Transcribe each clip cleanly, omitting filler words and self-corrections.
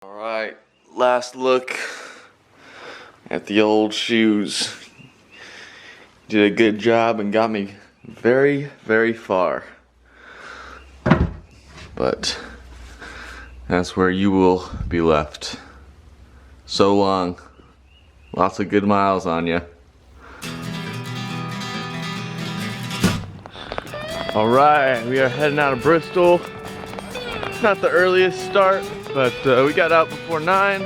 Alright, last look at the old shoes. Did a good job and got me very, very far. But that's where you will be left. So long. Lots of good miles on you. Alright, we are heading out of Bristol. Not the earliest start, but we got out before 9.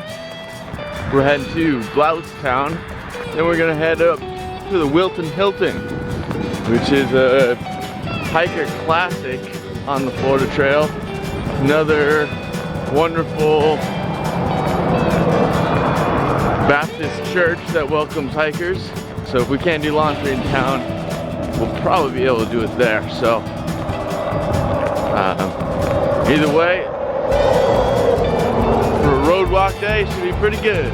We're heading to Blountstown. Then we're gonna head up to the Wilton Hilton, which is a hiker classic on the Florida Trail. Another wonderful Baptist church that welcomes hikers. So if we can't do laundry in town, we'll probably be able to do it there. So either way, for a road walk day, it should be pretty good.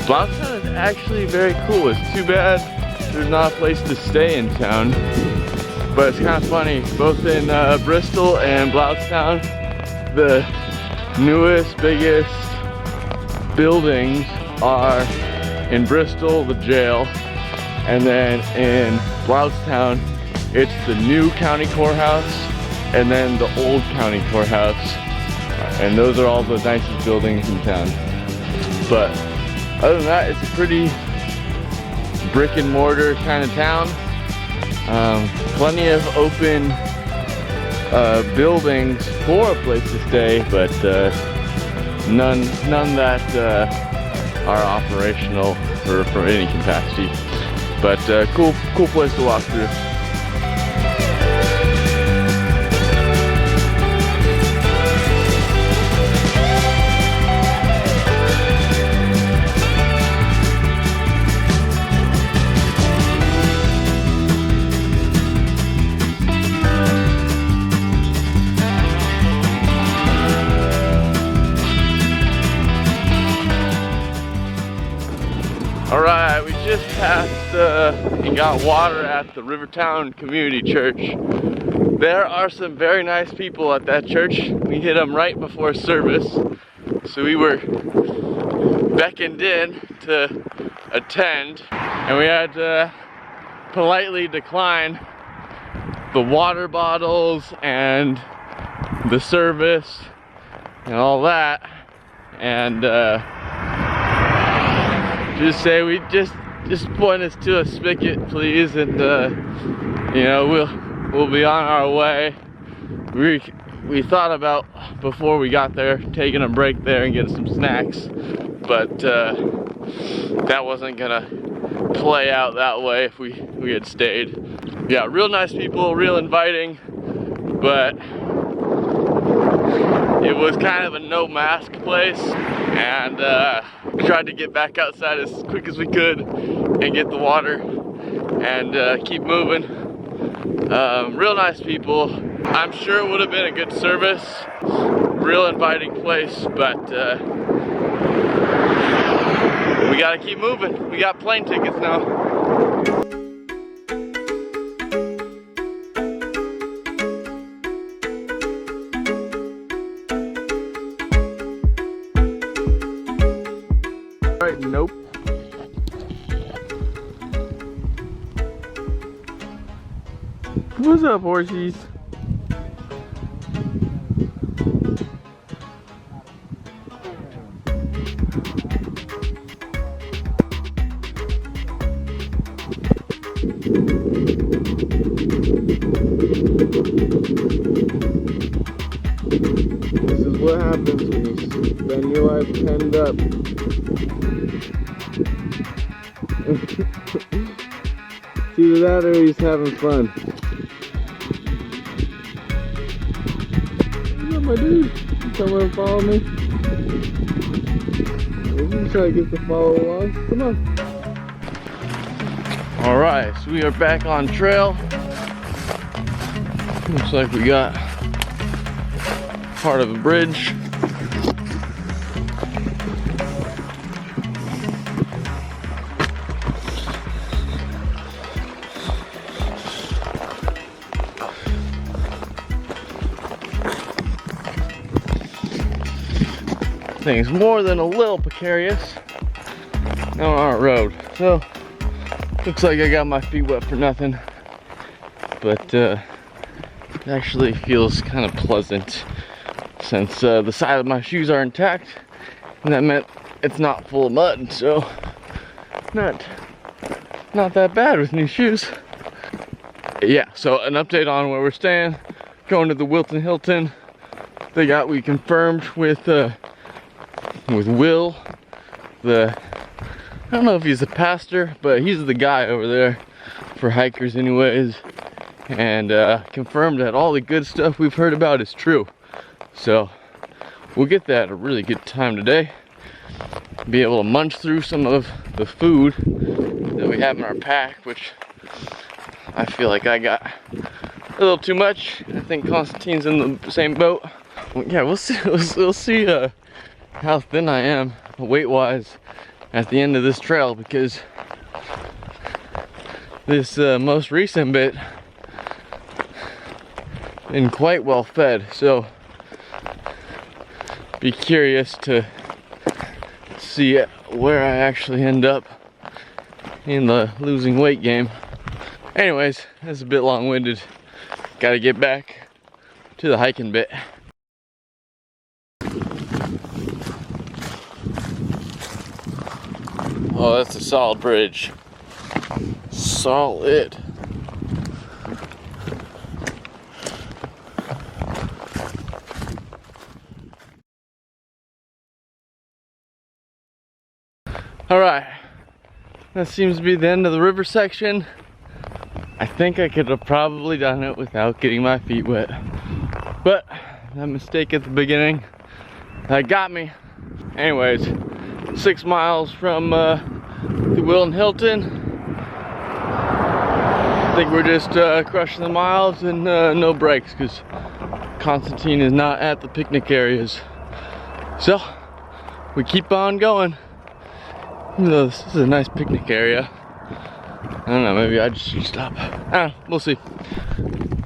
Blountstown is actually very cool. It's too bad there's not a place to stay in town. But it's kind of funny, both in Bristol and Blountstown, the newest, biggest buildings are in Bristol, the jail, and then in Blountstown, it's the new county courthouse, and then the old county courthouse. And those are all the nicest buildings in town. But other than that, it's a pretty brick and mortar kind of town. Plenty of open buildings for a place to stay, but none that are operational for any capacity. But cool place to walk through. Alright, we just passed and got water at the Rivertown Community Church. There are some very nice people at that church. We hit them right before service, so we were beckoned in to attend, and we had to politely decline the water bottles and the service and all that, and just say we just point us to a spigot, please, and you know, we'll be on our way. We thought about, before we got there, taking a break there and getting some snacks, but that wasn't gonna play out that way if we had stayed. Yeah, real nice people, real inviting, but it was kind of a no mask place, and tried to get back outside as quick as we could and get the water and keep moving. Real nice people. I'm sure it would have been a good service. Real inviting place, but we gotta keep moving. We got plane tickets now. Nope. What's up, horsies? This is what happens when you spend your life penned up. It's either that or he's having fun. What's up, my dude? You come over and follow me? You can try to get the follow along. Come on. Alright, so we are back on trail. Looks like we got part of a bridge. things more than a little precarious on our road. So looks like I got my feet wet for nothing, but it actually feels kind of pleasant since the side of my shoes are intact, and that meant it's not full of mud, so not that bad with new shoes. Yeah, so an update on where we're staying. Going to the Wilton Hilton. We confirmed with Will, I don't know if he's a pastor, but he's the guy over there for hikers anyways, and confirmed that all the good stuff we've heard about is true. So we'll get that at a really good time today. Be able to munch through some of the food that we have in our pack, which I feel like I got a little too much. I think Constantine's in the same boat. Yeah, we'll see. We'll see how thin I am weight-wise at the end of this trail, because this most recent bit been quite well fed. So be curious to see where I actually end up in the losing weight game. Anyways, this is a bit long-winded. Gotta get back to the hiking bit. Oh, that's a solid bridge. Solid. All right, that seems to be the end of the river section. I think I could have probably done it without getting my feet wet, but that mistake at the beginning, that got me. Anyways, 6 miles from the Wilton Hilton. I think we're just crushing the miles and no breaks, because Constantine is not at the picnic areas. So we keep on going. Even though this is a nice picnic area, I don't know, maybe I just should stop. I don't know, we'll see.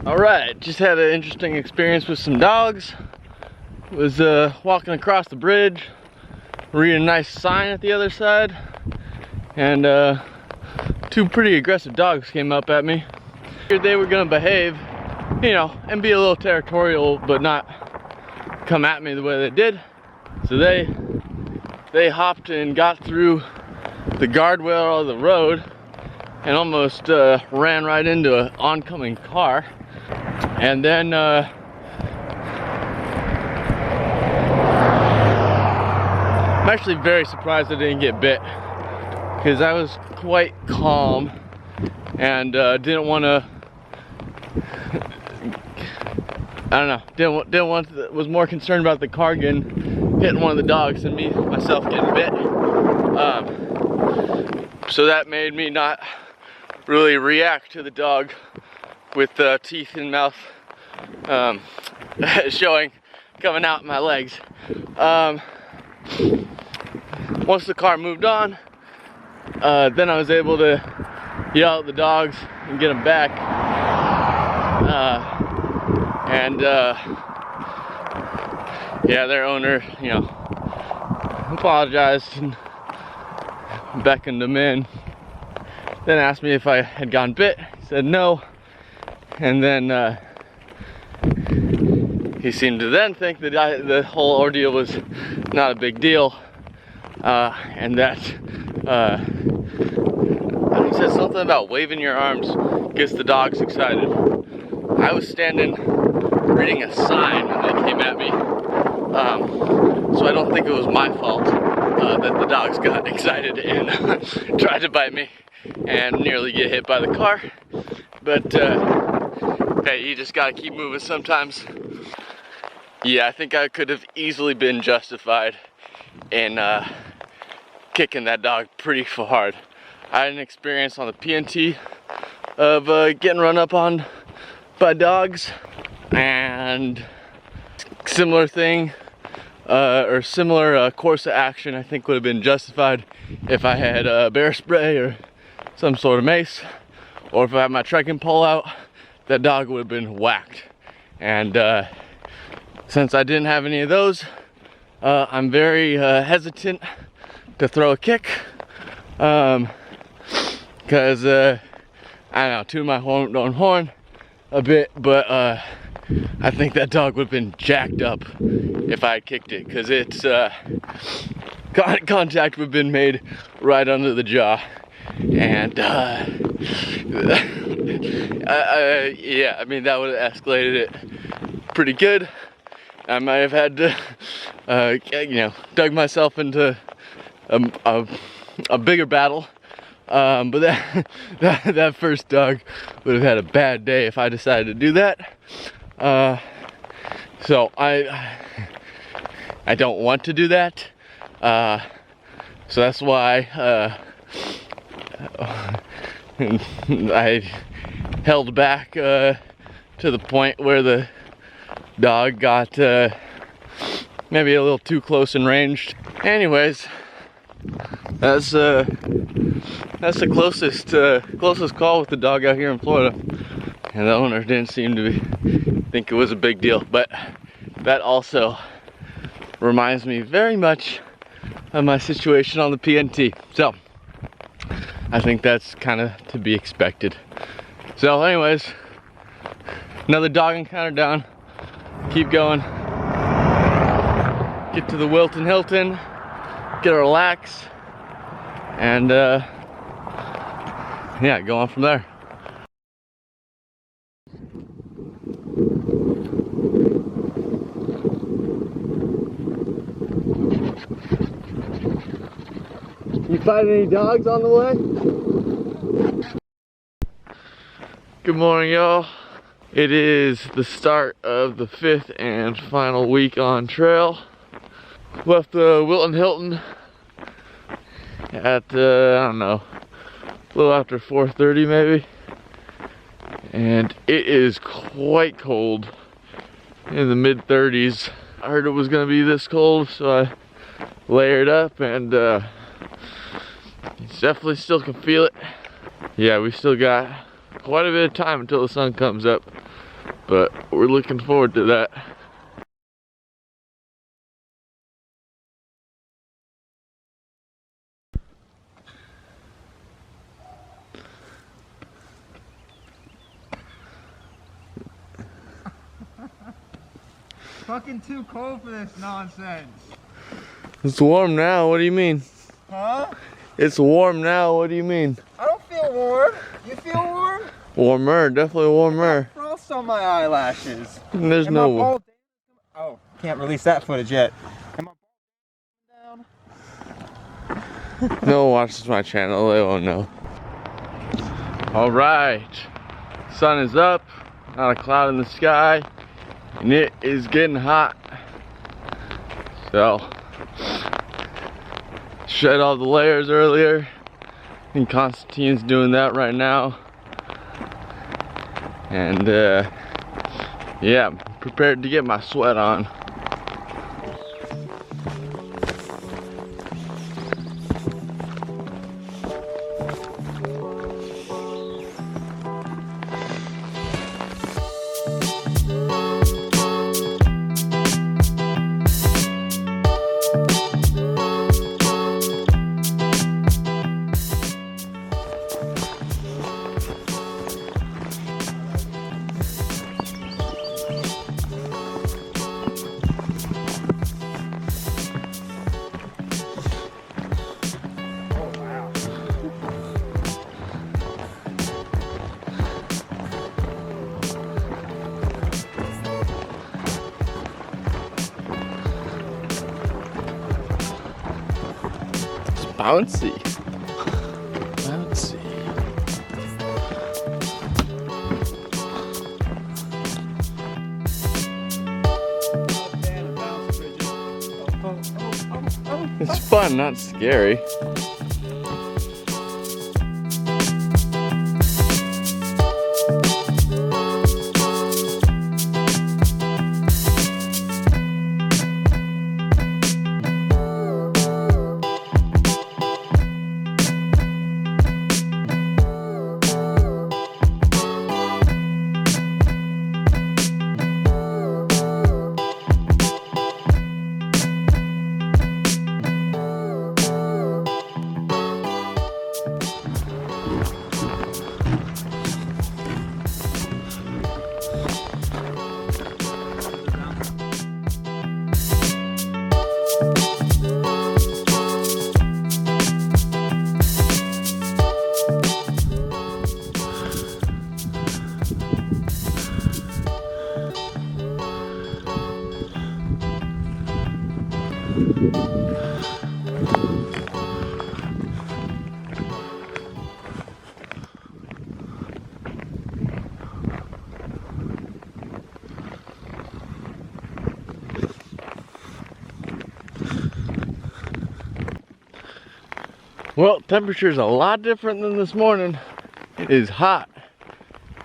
All right, just had an interesting experience with some dogs. Was walking across the bridge, reading a nice sign at the other side, and 2 pretty aggressive dogs came up at me. They were gonna behave, you know, and be a little territorial, but not come at me the way they did. So they hopped and got through the guardrail of the road and almost ran right into an oncoming car. And then I'm actually very surprised I didn't get bit, because I was quite calm and didn't want to, I don't know, was more concerned about the car hitting one of the dogs than myself getting bit. So that made me not really react to the dog with teeth and mouth coming out my legs. Once the car moved on, then I was able to yell at the dogs and get them back. Yeah, their owner, you know, apologized and beckoned them in. Then asked me if I had gotten bit. He said no. And then he seemed to then think that the whole ordeal was not a big deal, and that he said something about waving your arms gets the dogs excited. I was standing reading a sign when they came at me, so I don't think it was my fault that the dogs got excited and tried to bite me and nearly get hit by the car. But hey, you just gotta keep moving sometimes. Yeah, I think I could have easily been justified in kicking that dog pretty hard. I had an experience on the PNT of getting run up on by dogs, and similar thing, or similar course of action I think would have been justified if I had bear spray or some sort of mace, or if I had my trekking pole out. That dog would have been whacked. And since I didn't have any of those, I'm very hesitant to throw a kick, because I don't know, toot my own horn a bit, but I think that dog would have been jacked up if I had kicked it, because it's contact would have been made right under the jaw, and yeah, I mean, that would have escalated it pretty good. I might have had to, you know, dug myself into a bigger battle. But that first dog would have had a bad day if I decided to do that. So I don't want to do that. So that's why I held back to the point where the dog got maybe a little too close and ranged. Anyways, that's the closest call with the dog out here in Florida, and the owner didn't seem to think it was a big deal. But that also reminds me very much of my situation on the PNT, so I think that's kind of to be expected. So anyways, another dog encounter down. Keep going, get to the Wilton Hilton, get a relax, and yeah, go on from there. You find any dogs on the way? Good morning, y'all. It is the start of the 5th and final week on trail. Left the Wilton Hilton at, I don't know, a little after 4:30 maybe. And it is quite cold, in the mid-30s. I heard it was gonna be this cold, so I layered up, and definitely still can feel it. Yeah, we still got quite a bit of time until the sun comes up, but we're looking forward to that. Fucking too cold for this nonsense. It's warm now, what do you mean? Huh? It's warm now, what do you mean? I don't feel warm. You feel warm? Warmer, definitely warmer. Frost on my eyelashes. There's Am no... I bald? Oh, can't release that footage yet. Am I bald down? No one watches my channel, they won't know. Alright, sun is up, not a cloud in the sky, and it is getting hot. So, shed all the layers earlier, and Constantine's doing that right now. And yeah, I'm prepared to get my sweat on. Bouncy. Bouncy. It's fun, not scary. Well, temperature's a lot different than this morning. It is hot.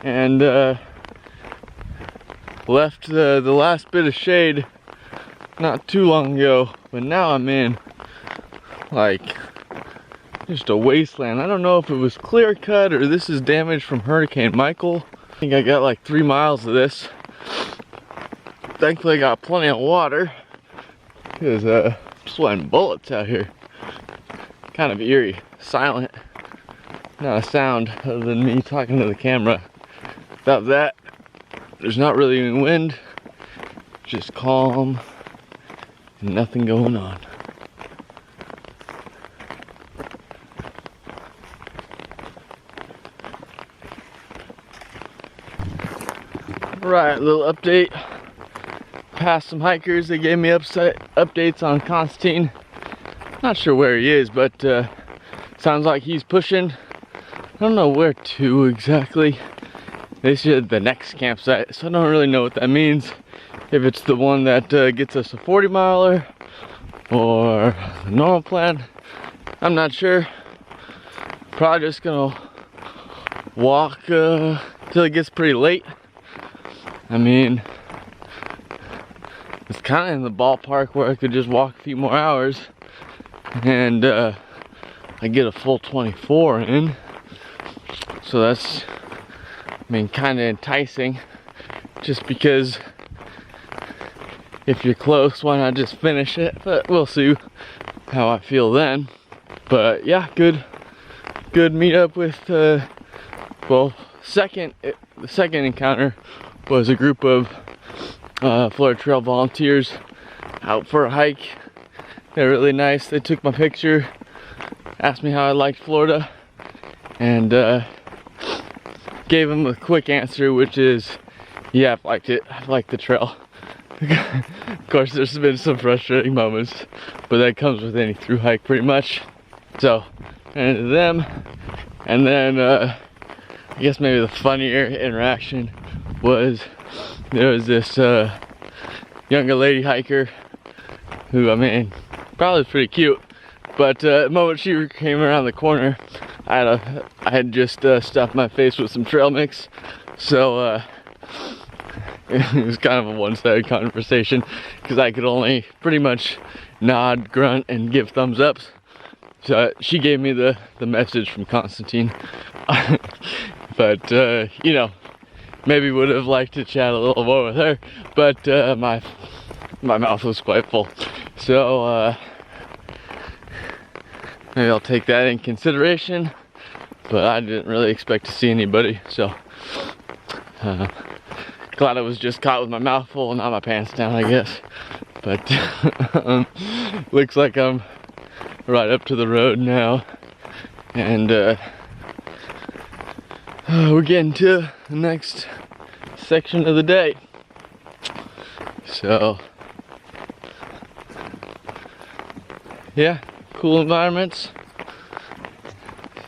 And left the last bit of shade not too long ago, but now I'm in like just a wasteland. I don't know if it was clear cut or this is damage from Hurricane Michael. I think I got like 3 miles of this. Thankfully I got plenty of water because I'm sweating bullets out here. Kind of eerie, silent, not a sound other than me talking to the camera. Without that, there's not really any wind, just calm and nothing going on. Alright, little update. Passed some hikers, they gave me updates on Constantine. Not sure where he is, but sounds like he's pushing. I don't know where to exactly. They said the next campsite, so I don't really know what that means. If it's the one that gets us a 40 miler or the normal plan, I'm not sure. Probably just gonna walk till it gets pretty late. I mean, it's kind of in the ballpark where I could just walk a few more hours and I get a full 24 in. So that's, I mean, kind of enticing, just because if you're close, why not just finish it? But we'll see how I feel then. But yeah, good meetup with well, the second encounter was a group of Florida Trail volunteers out for a hike. They're really nice. They took my picture, asked me how I liked Florida, and gave them a quick answer, which is, yeah, I've liked it. I've liked the trail. Of course, there's been some frustrating moments, but that comes with any through hike pretty much. So, and to them, and then I guess maybe the funnier interaction was there was this younger lady hiker who, I mean, probably was pretty cute, but the moment she came around the corner, I had just stuffed my face with some trail mix, so it was kind of a one-sided conversation because I could only pretty much nod, grunt, and give thumbs ups. So she gave me the message from Constantine. But you know, maybe would have liked to chat a little more with her, but my mouth was quite full. So maybe I'll take that in consideration, but I didn't really expect to see anybody, so glad I was just caught with my mouth full and not my pants down, I guess. But looks like I'm right up to the road now, and we're getting to the next section of the day. So yeah, cool environments.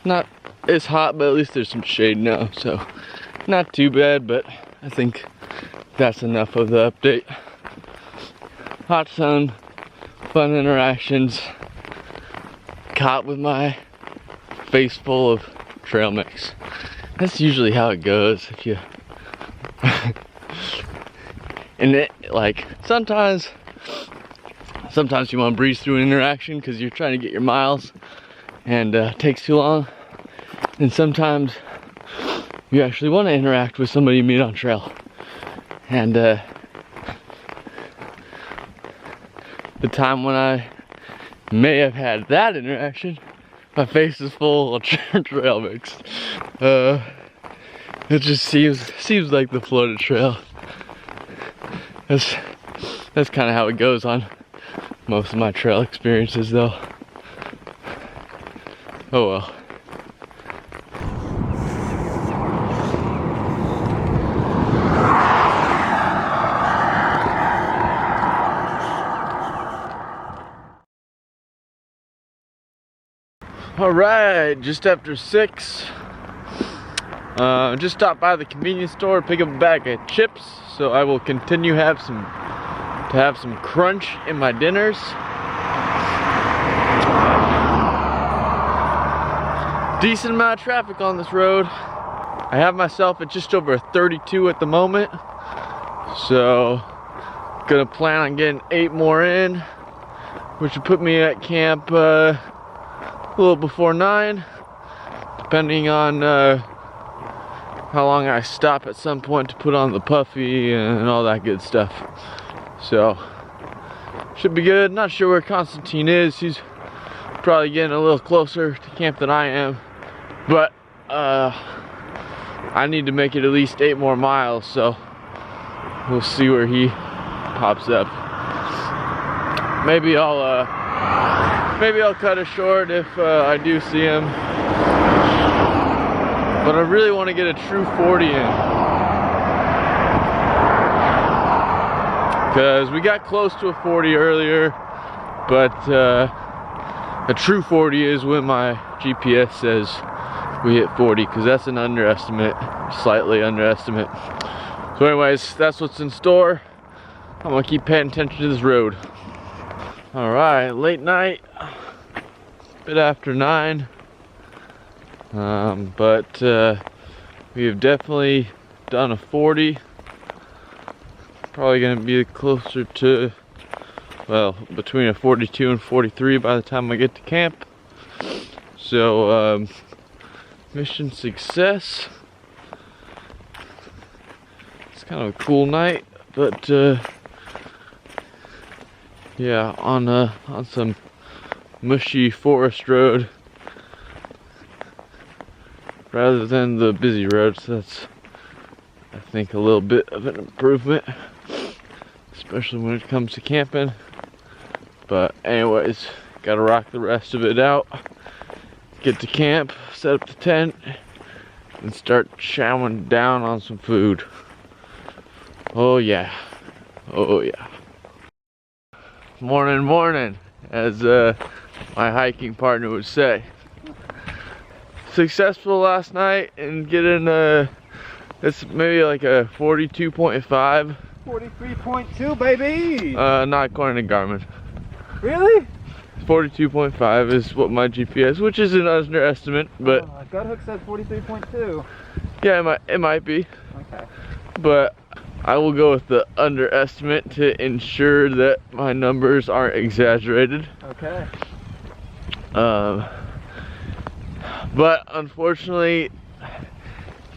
Not as hot, but at least there's some shade now, so not too bad. But I think that's enough of the update. Hot sun, fun interactions, caught with my face full of trail mix. That's usually how it goes. If you and it, like, sometimes you want to breeze through an interaction because you're trying to get your miles and it takes too long, and sometimes you actually want to interact with somebody you meet on trail. And the time when I may have had that interaction, my face is full of trail mix. It just seems like the Florida Trail. That's kind of how it goes on most of my trail experiences, though. Oh well. All right, just after 6. Just stopped by the convenience store to pick up a bag of chips, so I will continue to have some crunch in my dinners. Decent amount of traffic on this road. I have myself at just over a 32 at the moment. So, gonna plan on getting 8 more in, which would put me at camp a little before 9, depending on how long I stop at some point to put on the puffy and all that good stuff. So, should be good. Not sure where Constantine is. He's probably getting a little closer to camp than I am, but I need to make it at least 8 more miles, so we'll see where he pops up. Maybe I'll cut it short if I do see him, but I really want to get a true 40 in, because we got close to a 40 earlier, but a true 40 is when my GPS says we hit 40, because that's an underestimate, slightly underestimate. So anyways, that's what's in store. I'm gonna keep paying attention to this road. All right, late night, bit after 9, but we have definitely done a 40. Probably gonna be closer to, well, between a 42 and 43 by the time I get to camp. So mission success. It's kind of a cool night, but yeah, on some mushy forest road rather than the busy road. So that's, I think, a little bit of an improvement, especially when it comes to camping. But anyways, gotta rock the rest of it out, get to camp, set up the tent, and start chowing down on some food. Oh yeah, oh yeah. Morning, morning, as my hiking partner would say. Successful last night in getting it's maybe like a 42.5. 43.2, baby! Not according to Garmin. Really? 42.5 is what my GPS, which is an underestimate, but Guthook said 43.2. yeah, it might be. Okay. But I will go with the underestimate to ensure that my numbers aren't exaggerated. Okay. But unfortunately,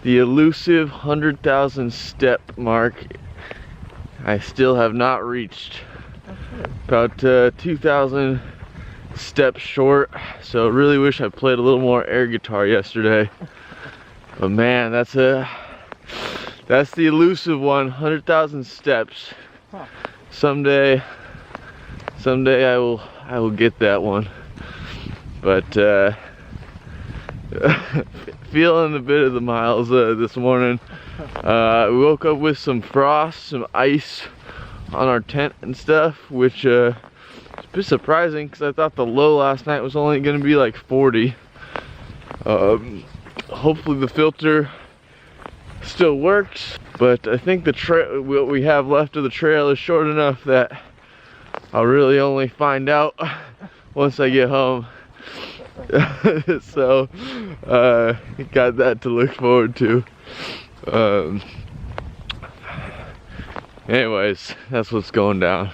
the elusive 100,000 step mark I still have not reached. About 2,000 steps short, so really wish I played a little more air guitar yesterday. But man, that's the elusive one, 100,000 steps. Huh. Someday I will get that one. But feeling a bit of the miles this morning. We woke up with some frost, some ice on our tent and stuff, which is a bit surprising because I thought the low last night was only going to be like 40. Hopefully the filter still works, but I think the trail, what we have left of the trail, is short enough that I'll really only find out once I get home. So got that to look forward to. Anyways, that's what's going down.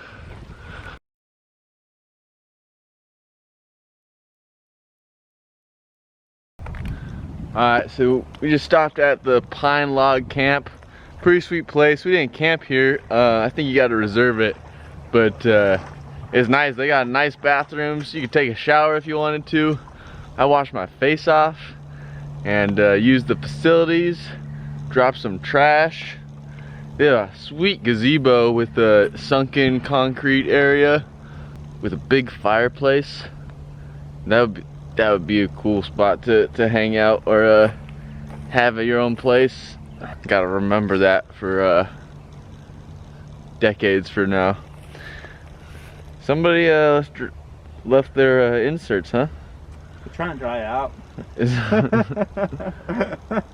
Alright, so we just stopped at the Pine Log Camp. Pretty sweet place. We didn't camp here. I think you gotta reserve it. But it's nice. They got nice bathrooms. You could take a shower if you wanted to. I washed my face off and used the facilities. Dropped some trash. They have a sweet gazebo with a sunken concrete area with a big fireplace. That would be a cool spot to hang out or have at your own place. Gotta remember that for decades from now. Somebody left their inserts, huh? We're trying to dry out.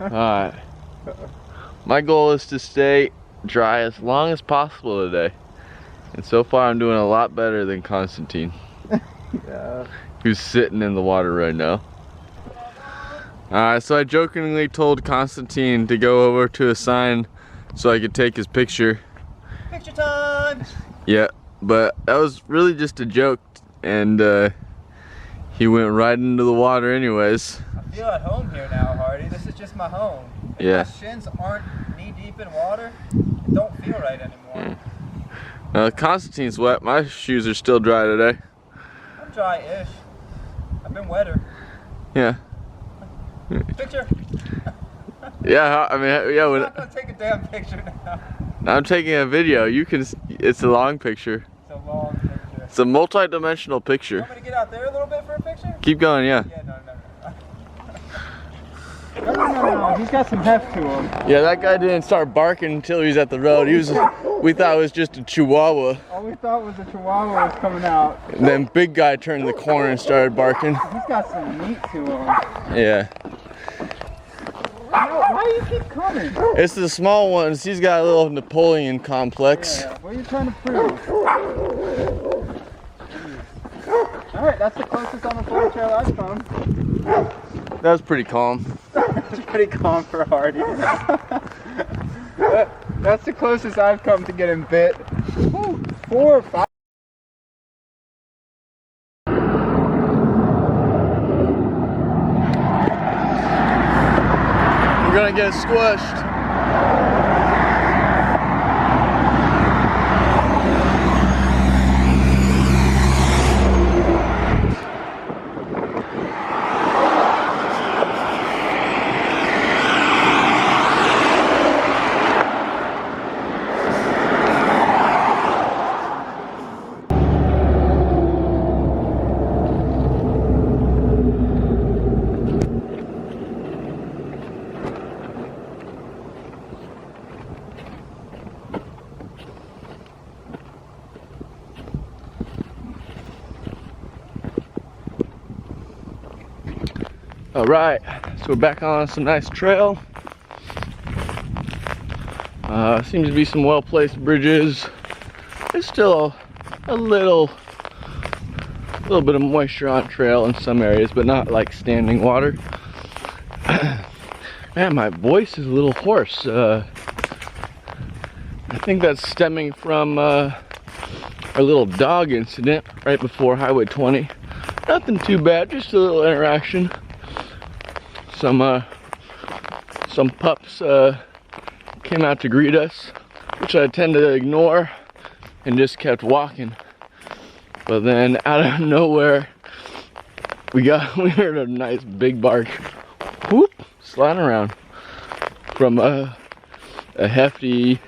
Alright. My goal is to stay dry as long as possible today. And so far I'm doing a lot better than Constantine. Yeah. Who's sitting in the water right now. So I jokingly told Constantine to go over to a sign so I could take his picture. Picture time! Yeah, but that was really just a joke, and he went right into the water anyways. I feel at home here now, Hardy. This is just my home. If Yeah. my shins aren't knee deep in water, it don't feel right anymore. Constantine's wet. My shoes are still dry today. I'm dry-ish. I've been wetter. Yeah. Picture? Yeah, I mean, yeah. I'm not gonna take a damn picture now. I'm taking a video. You can. It's a long picture. It's a long picture. It's a multi-dimensional You picture. want me to get out there a little bit for a picture? Keep going, yeah. Yeah, no. No, he's got some heft to him. Yeah, that guy didn't start barking until he was at the road. We thought it was just a chihuahua. All we thought was a chihuahua was coming out. And then big guy turned the corner and started barking. He's got some meat to him. Yeah. Why do you keep coming? It's the small ones. He's got a little Napoleon complex. Yeah, what are you trying to prove? Alright, that's the closest on the Florida Trail I've come. That was pretty calm. It's pretty calm for Hardy. That's the closest I've come to getting bit. Ooh, 4 or 5. We're gonna get squished. All right, so we're back on some nice trail. Seems to be some well-placed bridges. There's still a little bit of moisture on trail in some areas, but not like standing water. Man, my voice is a little hoarse. I think that's stemming from our little dog incident right before Highway 20. Nothing too bad, just a little interaction. Some pups came out to greet us, which I tend to ignore and just kept walking. But then out of nowhere, we heard a nice big bark, whoop, sliding around from a hefty,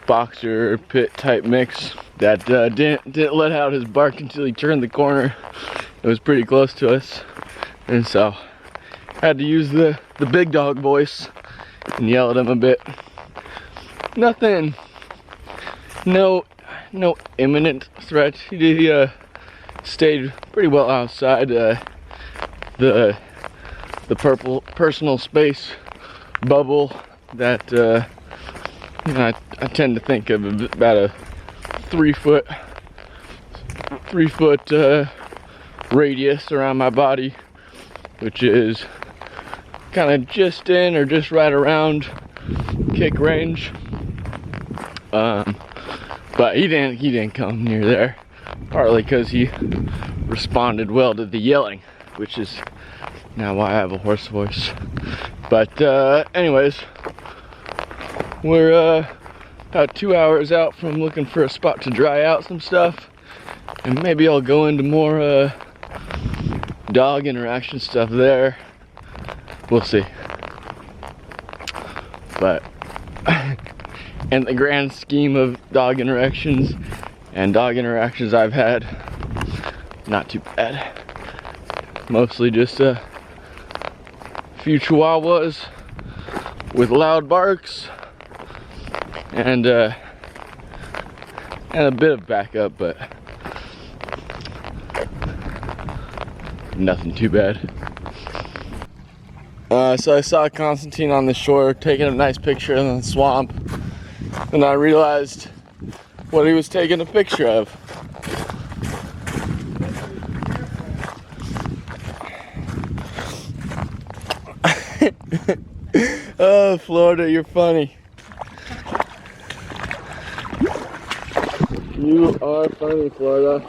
boxer pit type mix that didn't let out his bark until he turned the corner. It was pretty close to us. And so, had to use the big dog voice and yell at him a bit. Nothing, no imminent threat. He stayed pretty well outside the personal space bubble that I tend to think of about a 3 foot radius around my body, which is kind of just in or just right around kick range. But he didn't come near there, partly because he responded well to the yelling, which is now why I have a hoarse voice. But anyways, we're about 2 hours out from looking for a spot to dry out some stuff, and maybe I'll go into more dog interaction stuff there. We'll see. But in the grand scheme of dog interactions I've had, not too bad. Mostly just a few chihuahuas with loud barks and a bit of backup, but nothing too bad. So I saw Constantine on the shore taking a nice picture in the swamp, and I realized what he was taking a picture of. Oh, Florida, you're funny. You are funny, Florida.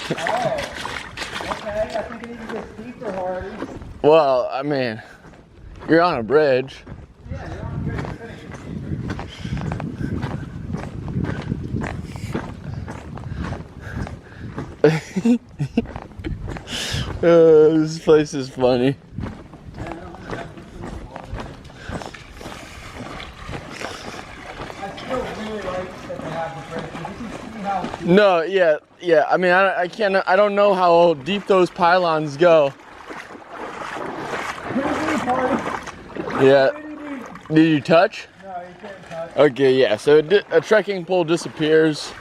Okay, I think I need to get deeper, Hardy. Well, I mean, you're on a bridge. Yeah, you're on good. This place is funny. I still really like that they have the bridge. You can see how deep. No, yeah. I mean, I don't know how deep those pylons go. Pretty deep, Hardy. Yeah. Pretty deep. Did you touch? No, you can't touch. Okay, yeah. So a trekking pole disappears.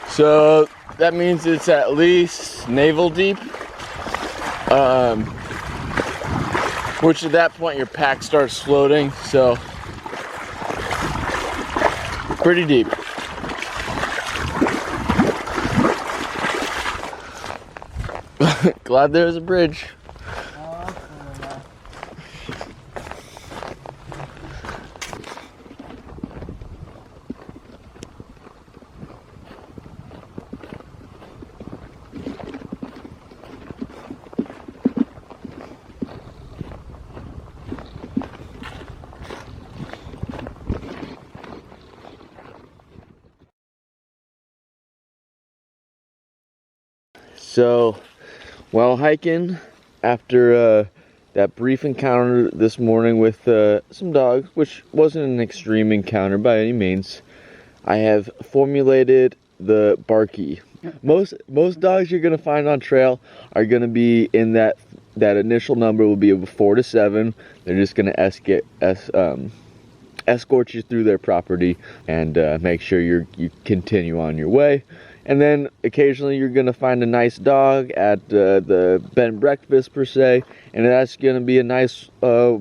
So that means it's at least navel deep. Which at that point your pack starts floating. So pretty deep. Glad there's a bridge. So, while hiking, after that brief encounter this morning with some dogs, which wasn't an extreme encounter by any means, I have formulated the barky. Most dogs you're gonna find on trail are gonna be in that initial number will be of 4 to 7. They're just gonna escort you through their property and make sure you continue on your way. And then occasionally you're gonna find a nice dog at the bed and breakfast per se, and that's gonna be a nice a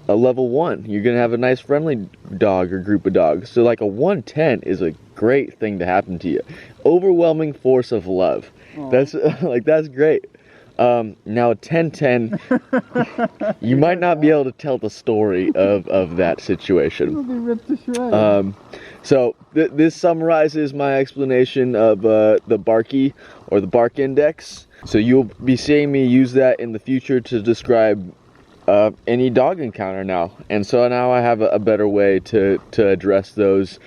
level 1. You're gonna have a nice friendly dog or group of dogs. So like a 110 is a great thing to happen to you. Overwhelming force of love. Aww. That's that's great. Now a 1010, you might not be able to tell the story of that situation. It'll be ripped to shreds. So this summarizes my explanation of the Barky or the Bark Index. So you'll be seeing me use that in the future to describe any dog encounter now. And so now I have a better way to address those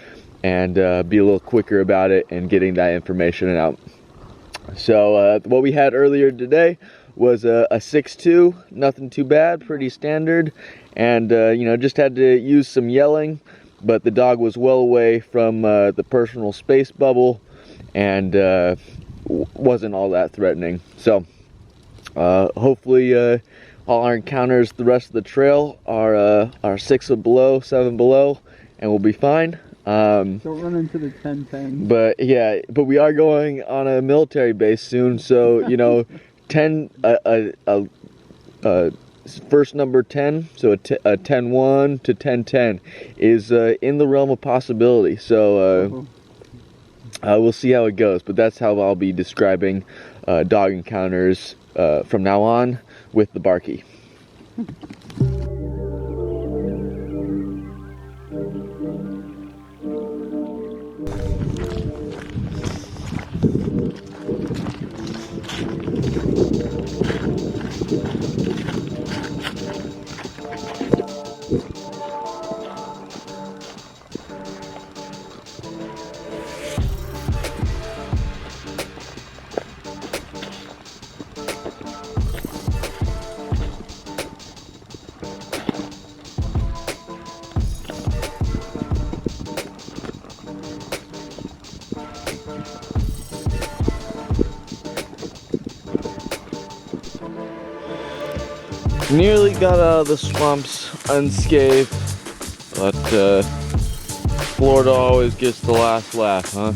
and be a little quicker about it and getting that information out. So what we had earlier today was a 6'2", nothing too bad, pretty standard. And just had to use some yelling. But the dog was well away from the personal space bubble and wasn't all that threatening. So hopefully all our encounters the rest of the trail are 6 or below, 7 below, and we'll be fine. Don't run into the 1010. But yeah, but we are going on a military base soon, so 10 first number 10, so a 10-1 to 10-10 is in the realm of possibility. So we'll see how it goes, but that's how I'll be describing dog encounters from now on with the Barky. Nearly got out of the swamps unscathed, but Florida always gets the last laugh, huh?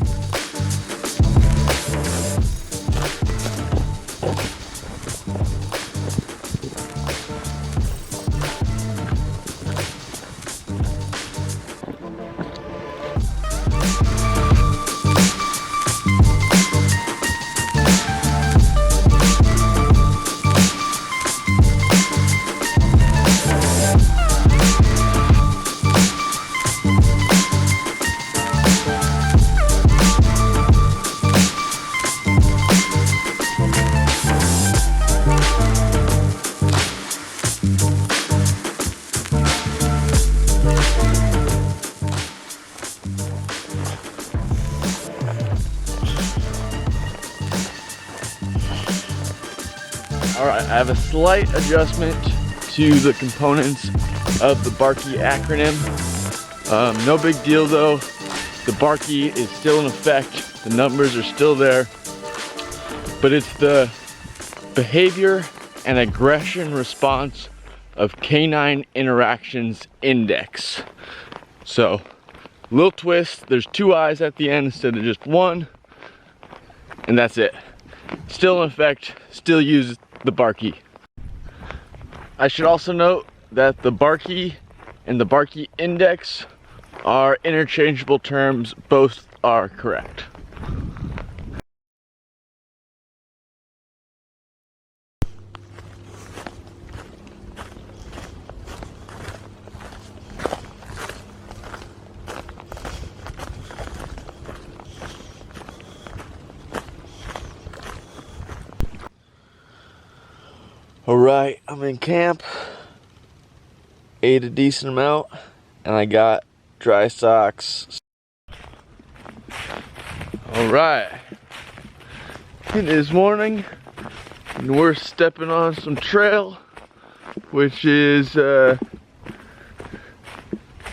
I have a slight adjustment to the components of the Barkey acronym. No big deal though. The Barkey is still in effect. The numbers are still there. But it's the behavior and aggression response of canine interactions index. So, little twist, there's 2 eyes at the end instead of just 1, and that's it. Still in effect, still use the Barkey. I should also note that the Barkey and the Barkey index are interchangeable terms, both are correct. All right, I'm in camp, ate a decent amount, and I got dry socks. All right, it is morning, and we're stepping on some trail, which is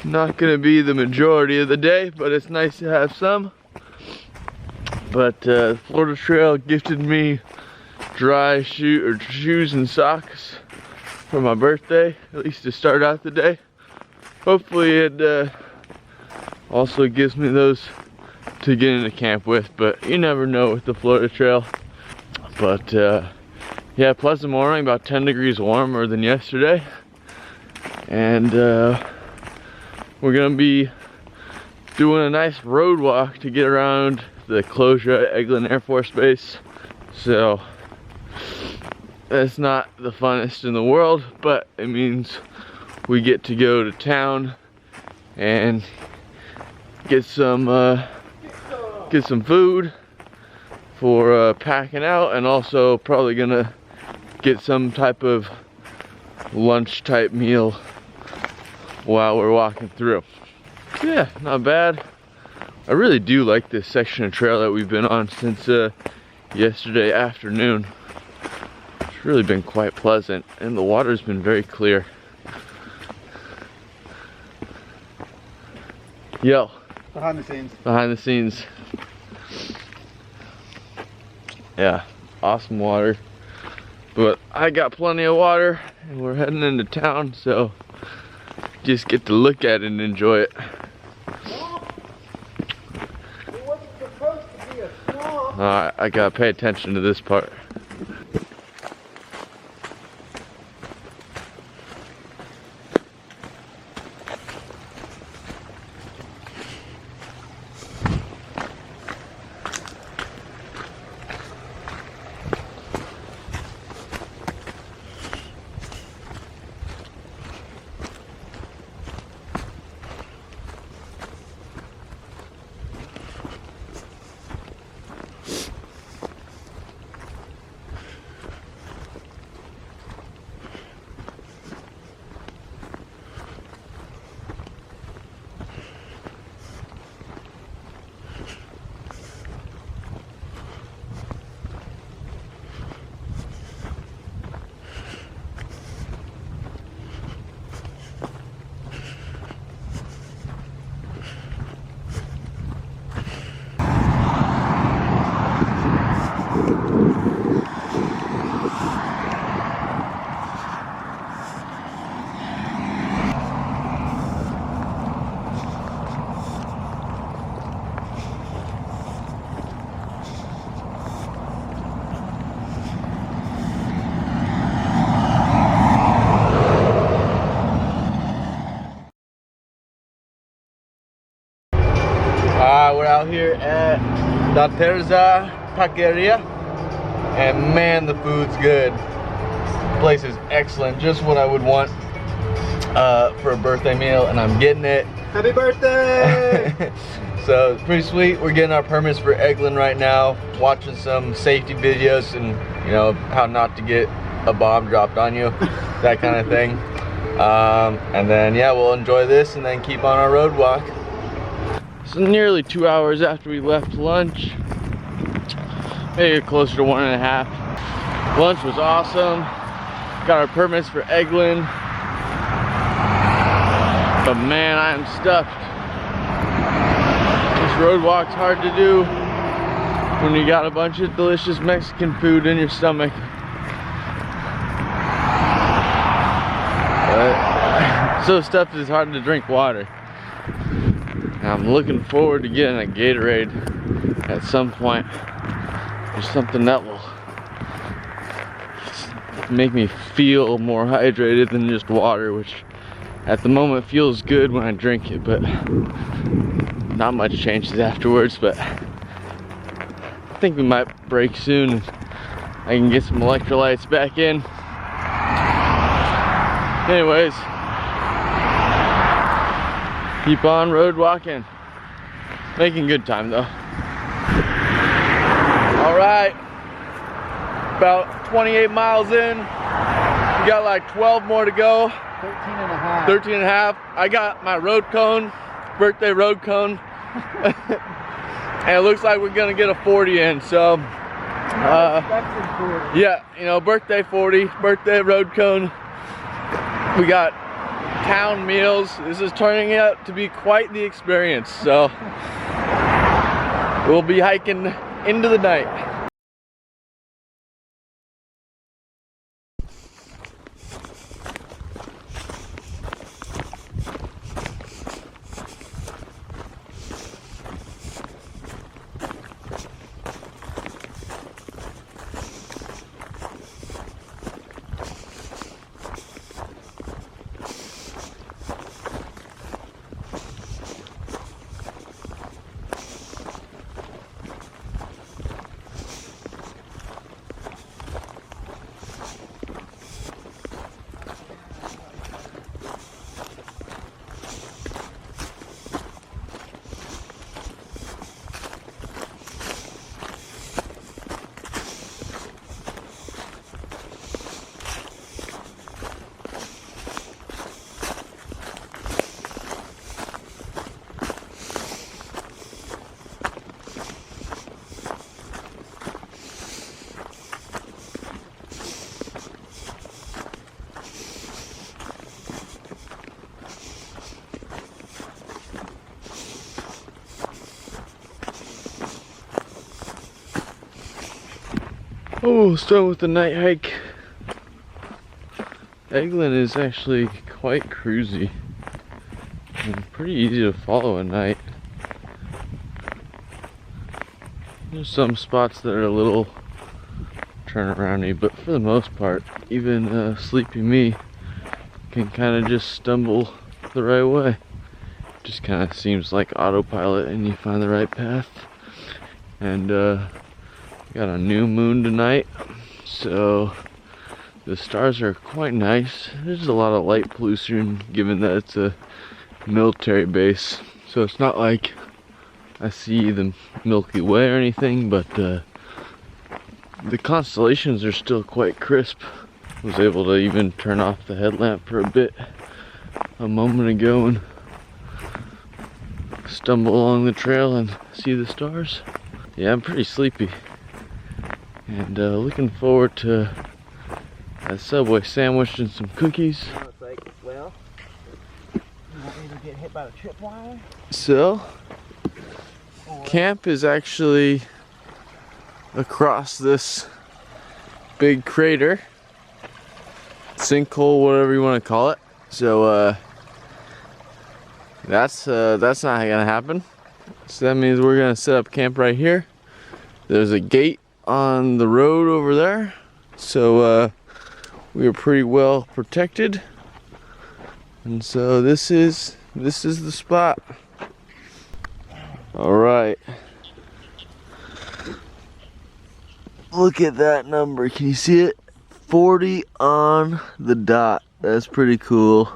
not gonna be the majority of the day, but it's nice to have some. But Florida Trail gifted me dry shoes and socks for my birthday, at least to start out the day. Hopefully it also gives me those to get into camp with, but you never know with the Florida Trail. But yeah, pleasant morning, about 10 degrees warmer than yesterday, and we're gonna be doing a nice road walk to get around the closure at Eglin Air Force Base. So that's not the funnest in the world, but it means we get to go to town and get some food for packing out, and also probably gonna get some type of lunch type meal while we're walking through. Yeah, not bad. I really do like this section of trail that we've been on since yesterday afternoon. It's really been quite pleasant, and the water's been very clear. Yo. Behind the scenes. Behind the scenes. Yeah, awesome water. But I got plenty of water, and we're heading into town, so just get to look at it and enjoy it. Alright, I gotta pay attention to this part. We're out here at La Terza Taqueria, and man, the food's good. The place is excellent, just what I would want for a birthday meal, and I'm getting it. Happy birthday! So it's pretty sweet. We're getting our permits for Eglin right now, watching some safety videos, and you know how not to get a bomb dropped on you, that kind of thing. And then yeah, we'll enjoy this and then keep on our road walk. So nearly 2 hours after we left lunch, maybe closer to 1.5. Lunch was awesome. Got our permits for Eglin. But man, I am stuffed. This road walk's hard to do when you got a bunch of delicious Mexican food in your stomach. So stuffed it's hard to drink water. And I'm looking forward to getting a Gatorade at some point. There's something that will make me feel more hydrated than just water, which at the moment feels good when I drink it, but not much changes afterwards. But I think we might break soon. I can get some electrolytes back in. Anyways, keep on road walking. Making good time though. All right, about 28 miles in. We got like 12 more to go. 13 and a half. 13 and a half. I got my road cone, birthday road cone. And it looks like we're gonna get a 40 in, so. Yeah, you know, birthday 40, birthday road cone. We got town meals. This is turning out to be quite the experience, so we'll be hiking into the night. Oh, start with the night hike. Eglin is actually quite cruisy and pretty easy to follow at night. There's some spots that are a little turnaroundy, but for the most part, even sleepy me can kind of just stumble the right way. Just kind of seems like autopilot and you find the right path. And got a new moon tonight, so the stars are quite nice. There's a lot of light pollution given that it's a military base, so it's not like I see the Milky Way or anything, but the constellations are still quite crisp. I was able to even turn off the headlamp for a bit a moment ago and stumble along the trail and see the stars. Yeah, I'm pretty sleepy. And looking forward to a Subway sandwich and some cookies. It's like, well, you want me to get hit by the tripwire? So, camp is actually across this big crater, sinkhole, whatever you want to call it. So that's not gonna happen. So that means we're gonna set up camp right here. There's a gate on the road over there, so we are pretty well protected, and so this is the spot. All right, look at that number. Can you see it? 40 on the dot. That's pretty cool.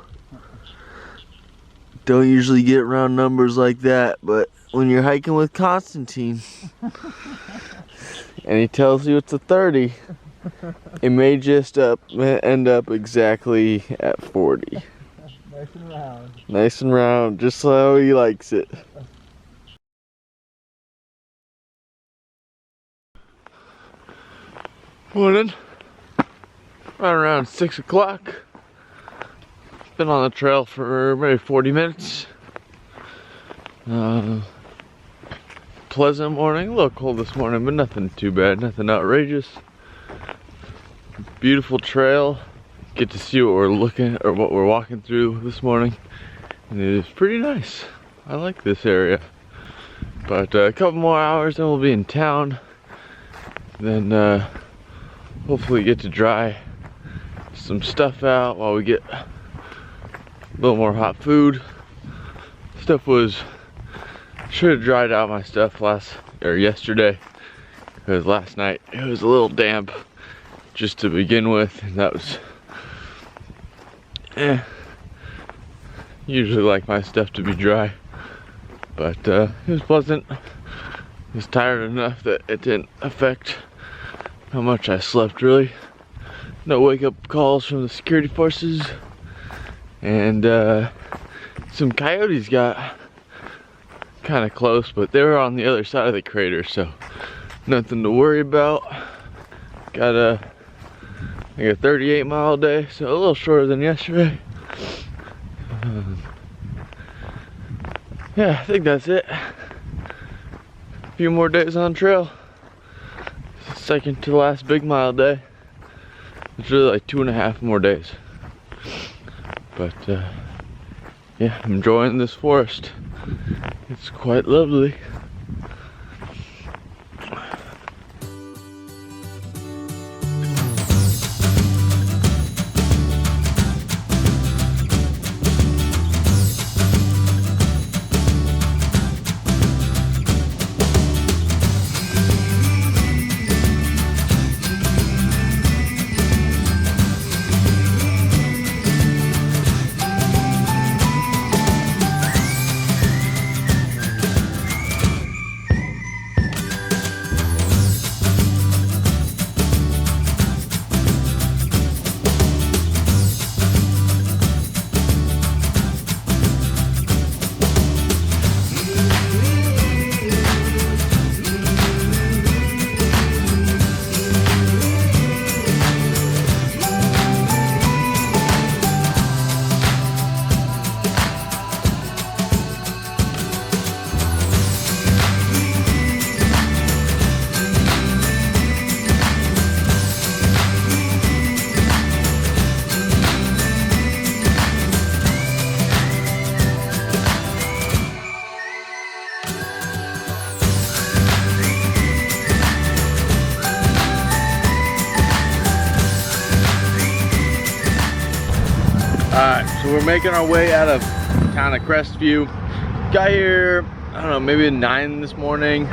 Don't usually get round numbers like that, but when you're hiking with Constantine and he tells you it's a 30, it may just end up exactly at 40. Nice and round. Nice and round, just how he likes it. Morning. right around 6 o'clock. Been on the trail for maybe 40 minutes. Pleasant morning, a little cold this morning, but nothing too bad, nothing outrageous. Beautiful trail. Get to see what we're walking through this morning. And it is pretty nice. I like this area. But a couple more hours and we'll be in town. Then hopefully get to dry some stuff out while we get a little more hot food. Should have dried out my stuff yesterday, because last night it was a little damp just to begin with, and that was usually like my stuff to be dry, but it was pleasant. I was tired enough that it didn't affect how much I slept, really. No wake up calls from the security forces, and some coyotes got kind of close, but they were on the other side of the crater, so nothing to worry about. Got like a 38-mile day, so a little shorter than yesterday. Yeah, I think that's it. A few more days on trail. Second to last big mile day. It's really like 2.5 more days. But yeah, I'm enjoying this forest. It's quite lovely. Alright, so we're making our way out of town of Crestview. Got here, I don't know, maybe at 9 this morning.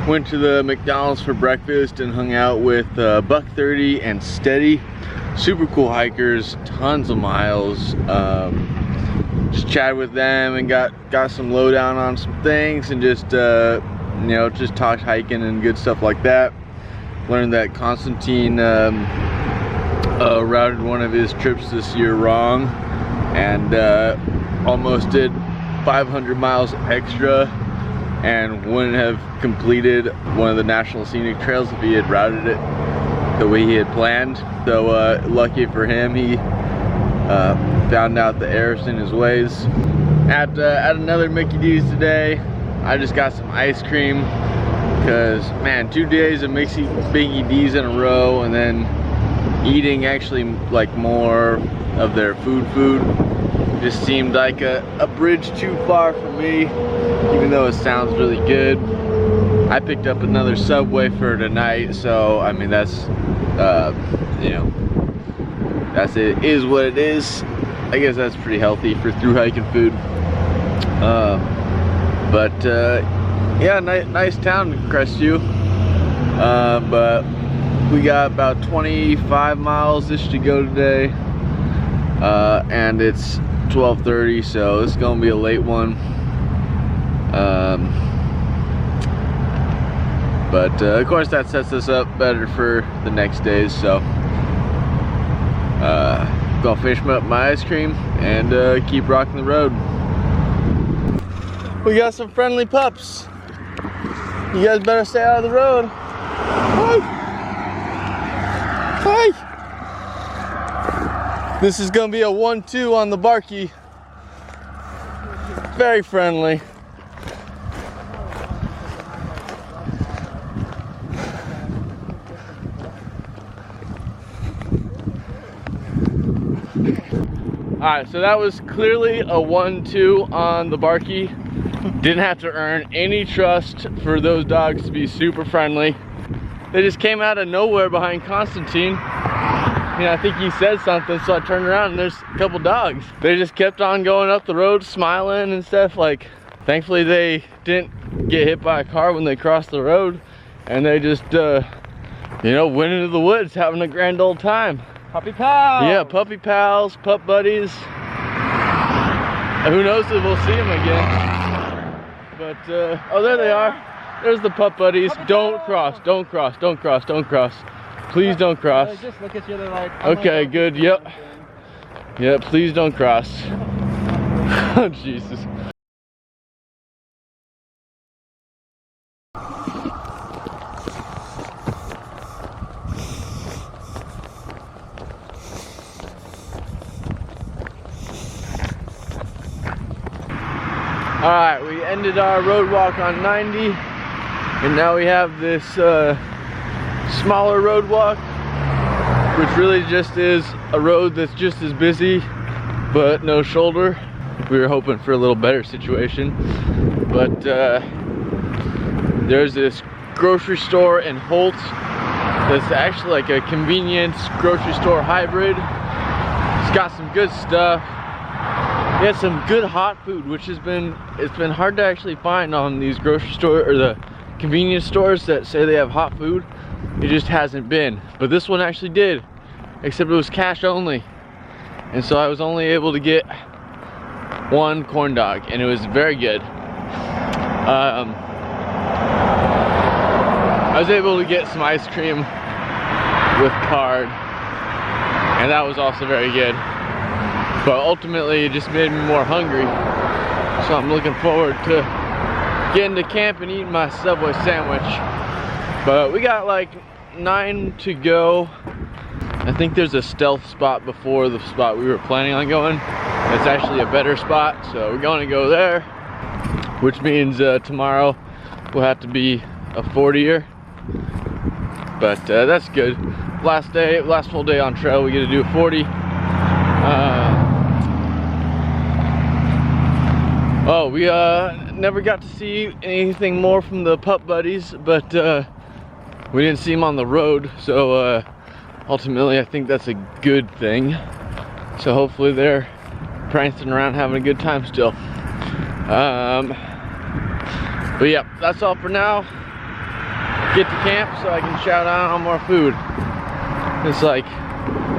Went to the McDonald's for breakfast and hung out with Buck 30 and Steady. Super cool hikers, tons of miles. Just chatted with them and got some lowdown on some things, and just you know, just talked hiking and good stuff like that. Learned that Constantine routed one of his trips this year wrong, and almost did 500 miles extra and wouldn't have completed one of the National Scenic Trails if he had routed it the way he had planned. So lucky for him, he found out the errors in his ways. At another Mickey D's today, I just got some ice cream because, man, 2 days of Mickey D's in a row, and then eating actually like more of their food just seemed like a bridge too far for me, even though it sounds really good. I picked up another Subway for tonight, so I mean, that's you know, it is what it is. I guess that's pretty healthy for through hiking food. Yeah, nice town, Crestview. But we got about 25 miles-ish to go today, and it's 12:30, so it's gonna be a late one. But of course that sets us up better for the next days, so gonna finish up my ice cream and keep rocking the road. We got some friendly pups. You guys better stay out of the road. Hey! This is gonna be a 1-2 on the Barkie. Very friendly. Alright, so that was clearly a 1-2 on the Barkie. Didn't have to earn any trust for those dogs to be super friendly. They just came out of nowhere behind Constantine. You know, I think he said something, so I turned around and there's a couple dogs. They just kept on going up the road, smiling and stuff. Like, thankfully they didn't get hit by a car when they crossed the road, and they just, you know, went into the woods having a grand old time. Puppy pals! Yeah, puppy pals, pup buddies. Who knows if we'll see them again. But, oh, there they are. There's the pup buddies. Don't cross, don't cross, don't cross, don't cross. Please don't cross. They just look at you, they're like, okay, good, yep. Yeah, please don't cross. Oh, Jesus. Alright, we ended our road walk on 90, and now we have this smaller road walk, which really just is a road that's just as busy but no shoulder. We were hoping for a little better situation, but there's this grocery store in Holt that's actually like a convenience grocery store hybrid. It's got some good stuff. It has some good hot food, which it's been hard to actually find on these grocery store or the convenience stores that say they have hot food. It just hasn't been, but this one actually did, except it was cash only, and so I was only able to get one corn dog, and it was very good. I was able to get some ice cream with card, and that was also very good, but ultimately it just made me more hungry, so I'm looking forward to getting to camp and eating my Subway sandwich. But we got like 9 to go. I think there's a stealth spot before the spot we were planning on going. It's actually a better spot, so we're going to go there, which means tomorrow will have to be a 40er, but that's good. Last full day on trail, we get to do a 40. Oh, we never got to see anything more from the pup buddies, but we didn't see them on the road, so ultimately I think that's a good thing. So hopefully they're prancing around having a good time still. But yeah, that's all for now. Get to camp so I can shout out on more food. It's like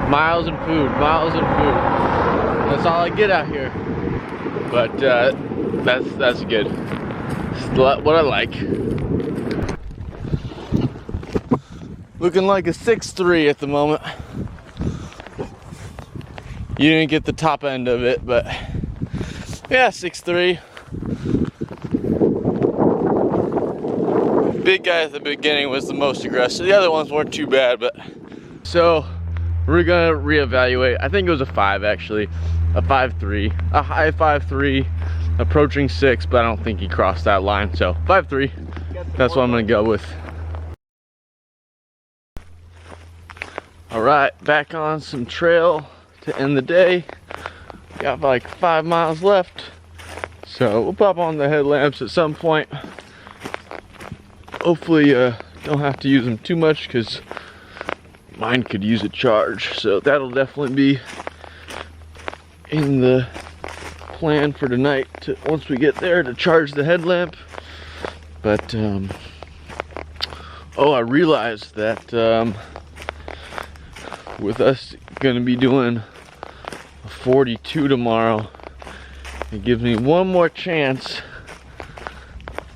miles and food, miles and food. That's all I get out here. But that's good. It's what I like. Looking like a 6'3" at the moment. You didn't get the top end of it, but yeah, 6'3". Big guy at the beginning was the most aggressive. The other ones weren't too bad, but so we're gonna reevaluate. I think it was a 5 actually, a 5'3", a high 5'3", approaching 6, but I don't think he crossed that line. So 5'3", that's what I'm gonna go with. All right, back on some trail to end the day. Got like 5 miles left, so we'll pop on the headlamps at some point. Hopefully don't have to use them too much, because mine could use a charge, so that'll definitely be in the plan for tonight to, once we get there, to charge the headlamp. But oh, I realized that with us gonna be doing a 42 tomorrow, it gives me one more chance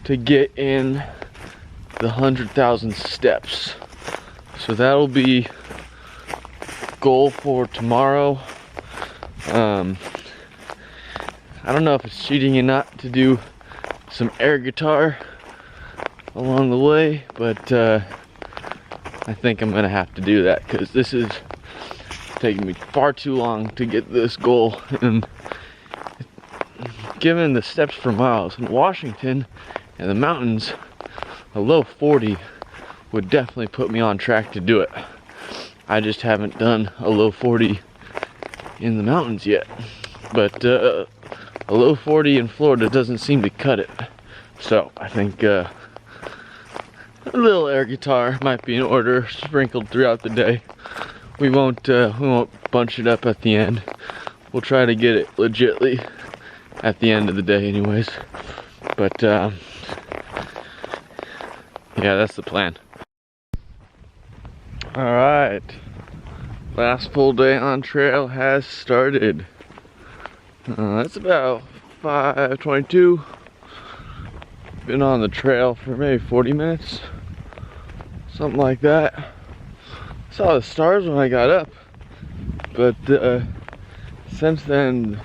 to get in the 100,000 steps. So that'll be goal for tomorrow. I don't know if it's cheating or not to do some air guitar along the way, but I think I'm gonna have to do that, because this is taken me far too long to get this goal, and given the steps per miles in Washington and the mountains, a low 40 would definitely put me on track to do it. I just haven't done a low 40 in the mountains yet, but a low 40 in Florida doesn't seem to cut it. So I think a little air guitar might be in order, sprinkled throughout the day. We won't bunch it up at the end. We'll try to get it legitly at the end of the day anyways. But yeah, that's the plan. Alright, last full day on trail has started. It's about 5:22. Been on the trail for maybe 40 minutes, something like that. Saw the stars when I got up, but since then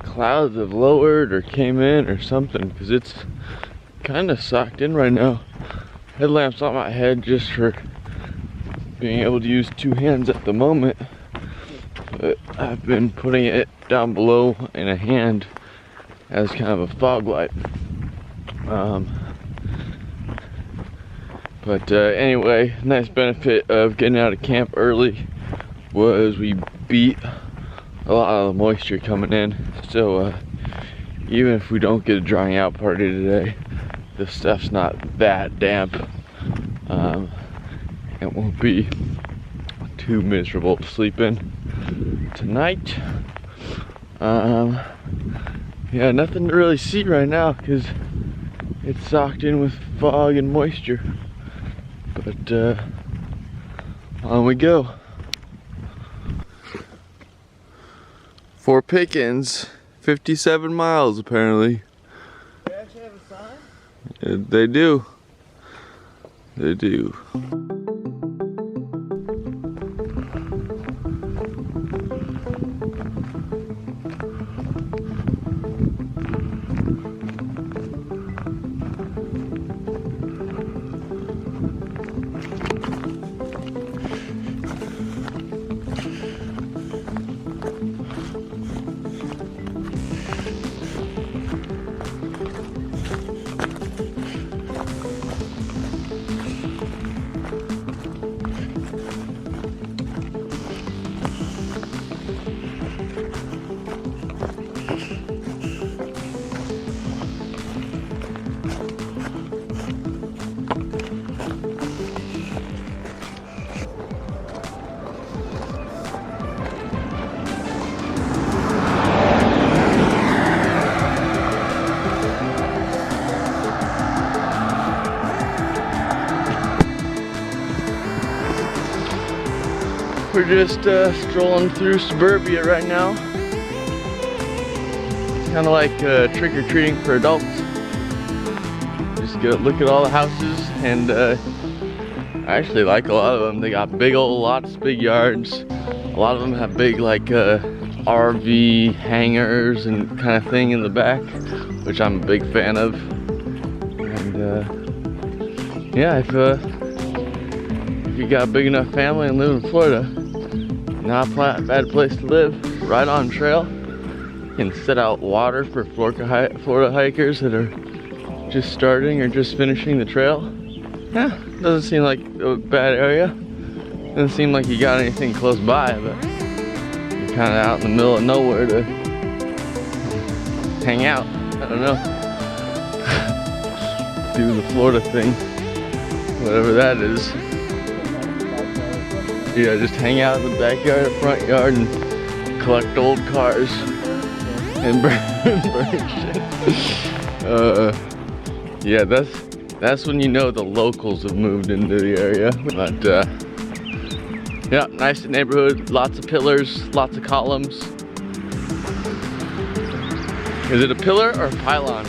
clouds have lowered or came in or something, because it's kind of socked in right now. Headlamps on my head just for being able to use two hands at the moment, but I've been putting it down below in a hand as kind of a fog light. But anyway, nice benefit of getting out of camp early was we beat a lot of the moisture coming in. So even if we don't get a drying out party today, the stuff's not that damp. It won't be too miserable to sleep in tonight. Yeah, nothing to really see right now because it's socked in with fog and moisture. But on we go. Fort Pickens, 57 miles apparently. They actually have a sign? They do. They do. We're just strolling through suburbia right now. It's kind of like trick-or-treating for adults. Just go look at all the houses, and I actually like a lot of them. They got big old lots, big yards. A lot of them have big like RV hangars and kind of thing in the back, which I'm a big fan of. And yeah, if you got a big enough family and live in Florida, not a bad place to live. Right on trail. You can set out water for Florida hikers that are just starting or just finishing the trail. Yeah, doesn't seem like a bad area. Doesn't seem like you got anything close by, but you're kind of out in the middle of nowhere to hang out. I don't know. Do the Florida thing, whatever that is. Yeah, just hang out in the backyard or front yard and collect old cars and burn shit. Yeah, that's when you know the locals have moved into the area. But yeah, nice neighborhood, lots of pillars, lots of columns. Is it a pillar or a pylon?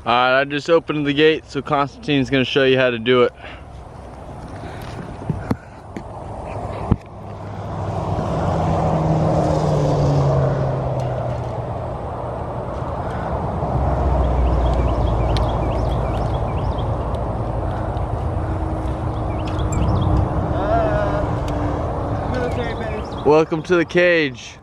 Alright, I just opened the gate, so Constantine's gonna show you how to do it. Welcome to the cage.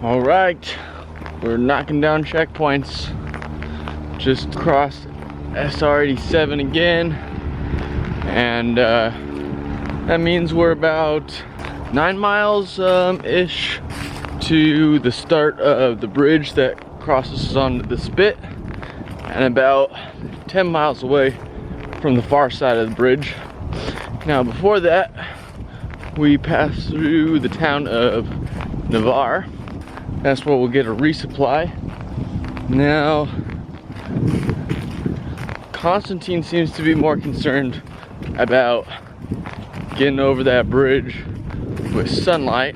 Alright, we're knocking down checkpoints. Just crossed SR 87 again, and that means we're about 9 miles ish to the start of the bridge that crosses onto the spit, and about 10 miles away from the far side of the bridge. Now before that, we pass through the town of Navarre. That's where we'll get a resupply. Now, Constantine seems to be more concerned about getting over that bridge with sunlight,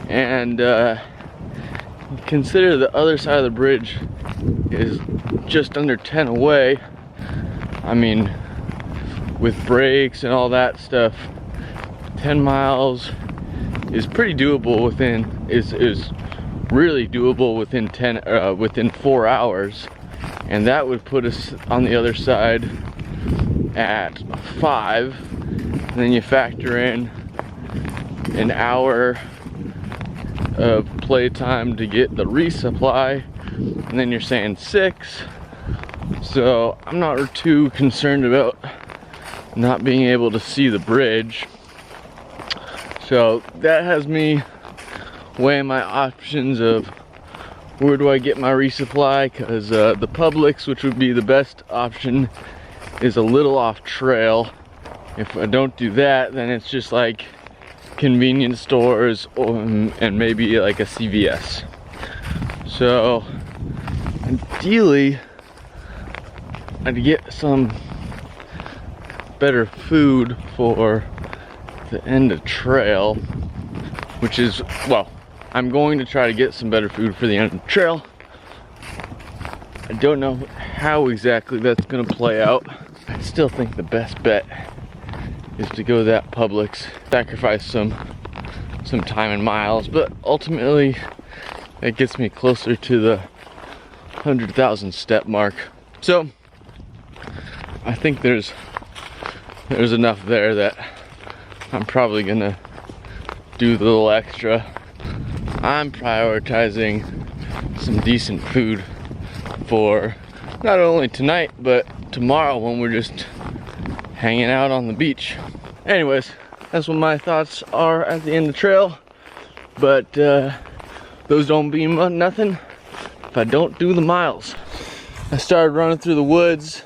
and consider the other side of the bridge is just under 10 away. I mean, with brakes and all that stuff, 10 miles is pretty doable is really doable within 4 hours, and that would put us on the other side at 5. And then you factor in an hour of playtime to get the resupply, and then you're saying 6. So I'm not too concerned about not being able to see the bridge. So that has me weighing my options of where do I get my resupply, because the Publix, which would be the best option, is a little off trail. If I don't do that, then it's just like convenience stores and maybe like a CVS. So ideally I'd get some better food for the end of trail, which is, well, I'm going to try to get some better food for the end of the trail. I don't know how exactly that's going to play out. I still think the best bet is to go that Publix, sacrifice some time and miles, but ultimately it gets me closer to the 100,000 step mark. So I think there's enough there that I'm probably gonna do the little extra. I'm prioritizing some decent food for not only tonight, but tomorrow when we're just hanging out on the beach. Anyways, that's what my thoughts are at the end of the trail. But those don't mean nothing if I don't do the miles. I started running through the woods,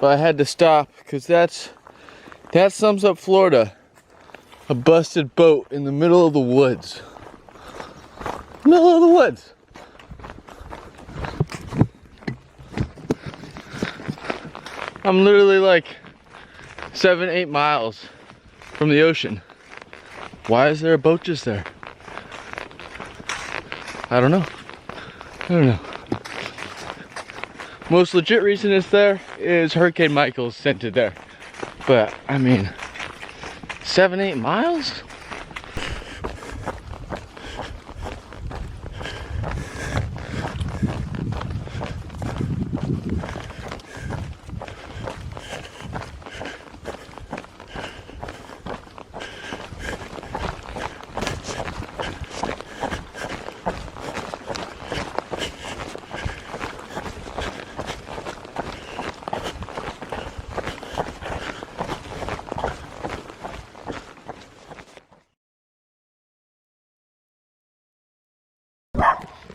but I had to stop because that sums up Florida. A busted boat in the middle of the woods. Middle of the woods. I'm literally like 7-8 miles from the ocean. Why is there a boat just there? I don't know. I don't know. Most legit reason it's there is Hurricane Michael sent it there. But I mean, 7-8 miles?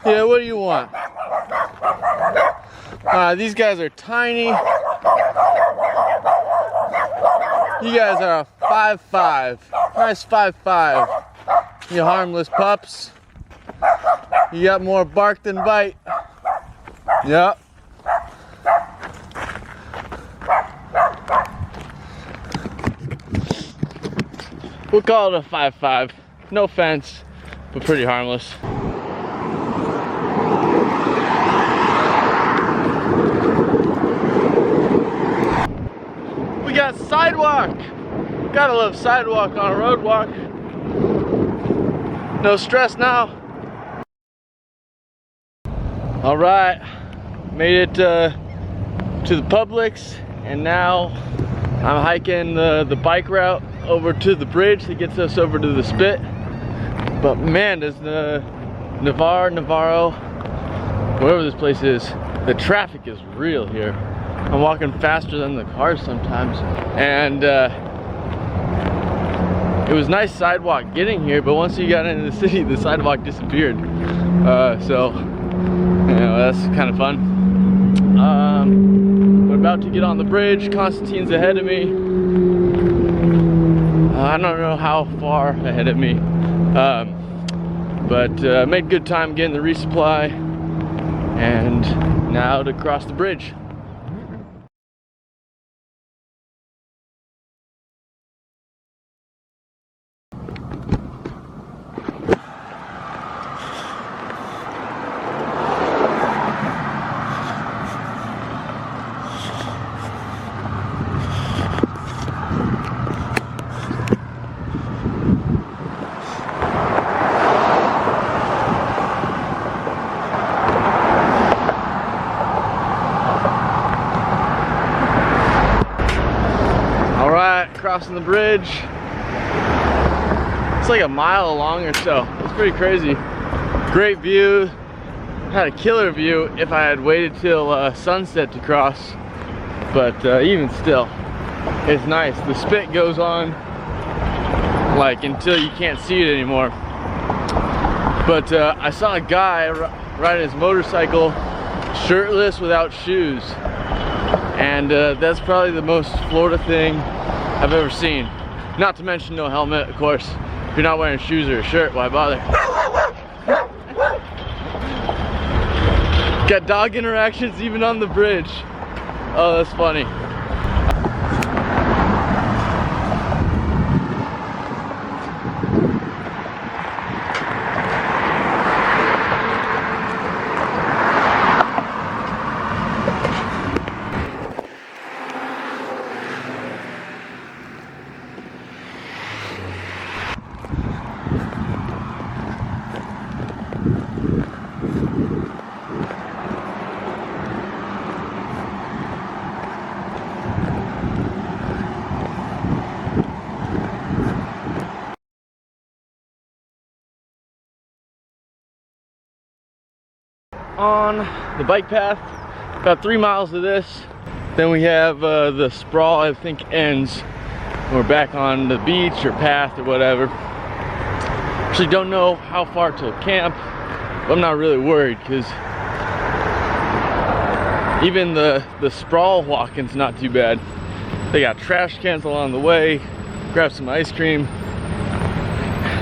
Yeah, what do you want? These guys are tiny. You guys are a 5'5". Nice 5'5". You harmless pups. You got more bark than bite. Yep. We'll call it a 5'5". No offense, but pretty harmless. We got sidewalk. Gotta love sidewalk on a road walk. No stress now. All right, made it to the Publix, and now I'm hiking the bike route over to the bridge that gets us over to the spit. But man, does the Navarro, wherever this place is, the traffic is real here. I'm walking faster than the cars sometimes. And it was nice sidewalk getting here, but once you got into the city, the sidewalk disappeared. So, you know, that's kind of fun. We're about to get on the bridge. Constantine's ahead of me. I don't know how far ahead of me. But made good time getting the resupply. And now to cross the bridge. Crossing the bridge. It's like a mile long or so. It's pretty crazy. Great view. Had a killer view if I had waited till sunset to cross. But even still, it's nice. The spit goes on like until you can't see it anymore. But I saw a guy riding his motorcycle shirtless without shoes. And that's probably the most Florida thing I've ever seen. Not to mention no helmet, of course. If you're not wearing shoes or a shirt, why bother? Got dog interactions even on the bridge. Oh, that's funny. On the bike path, about 3 miles of this. Then we have the sprawl, I think, ends. We're back on the beach or path or whatever. Actually don't know how far to camp, but I'm not really worried because even the sprawl walking's not too bad. They got trash cans along the way, grab some ice cream.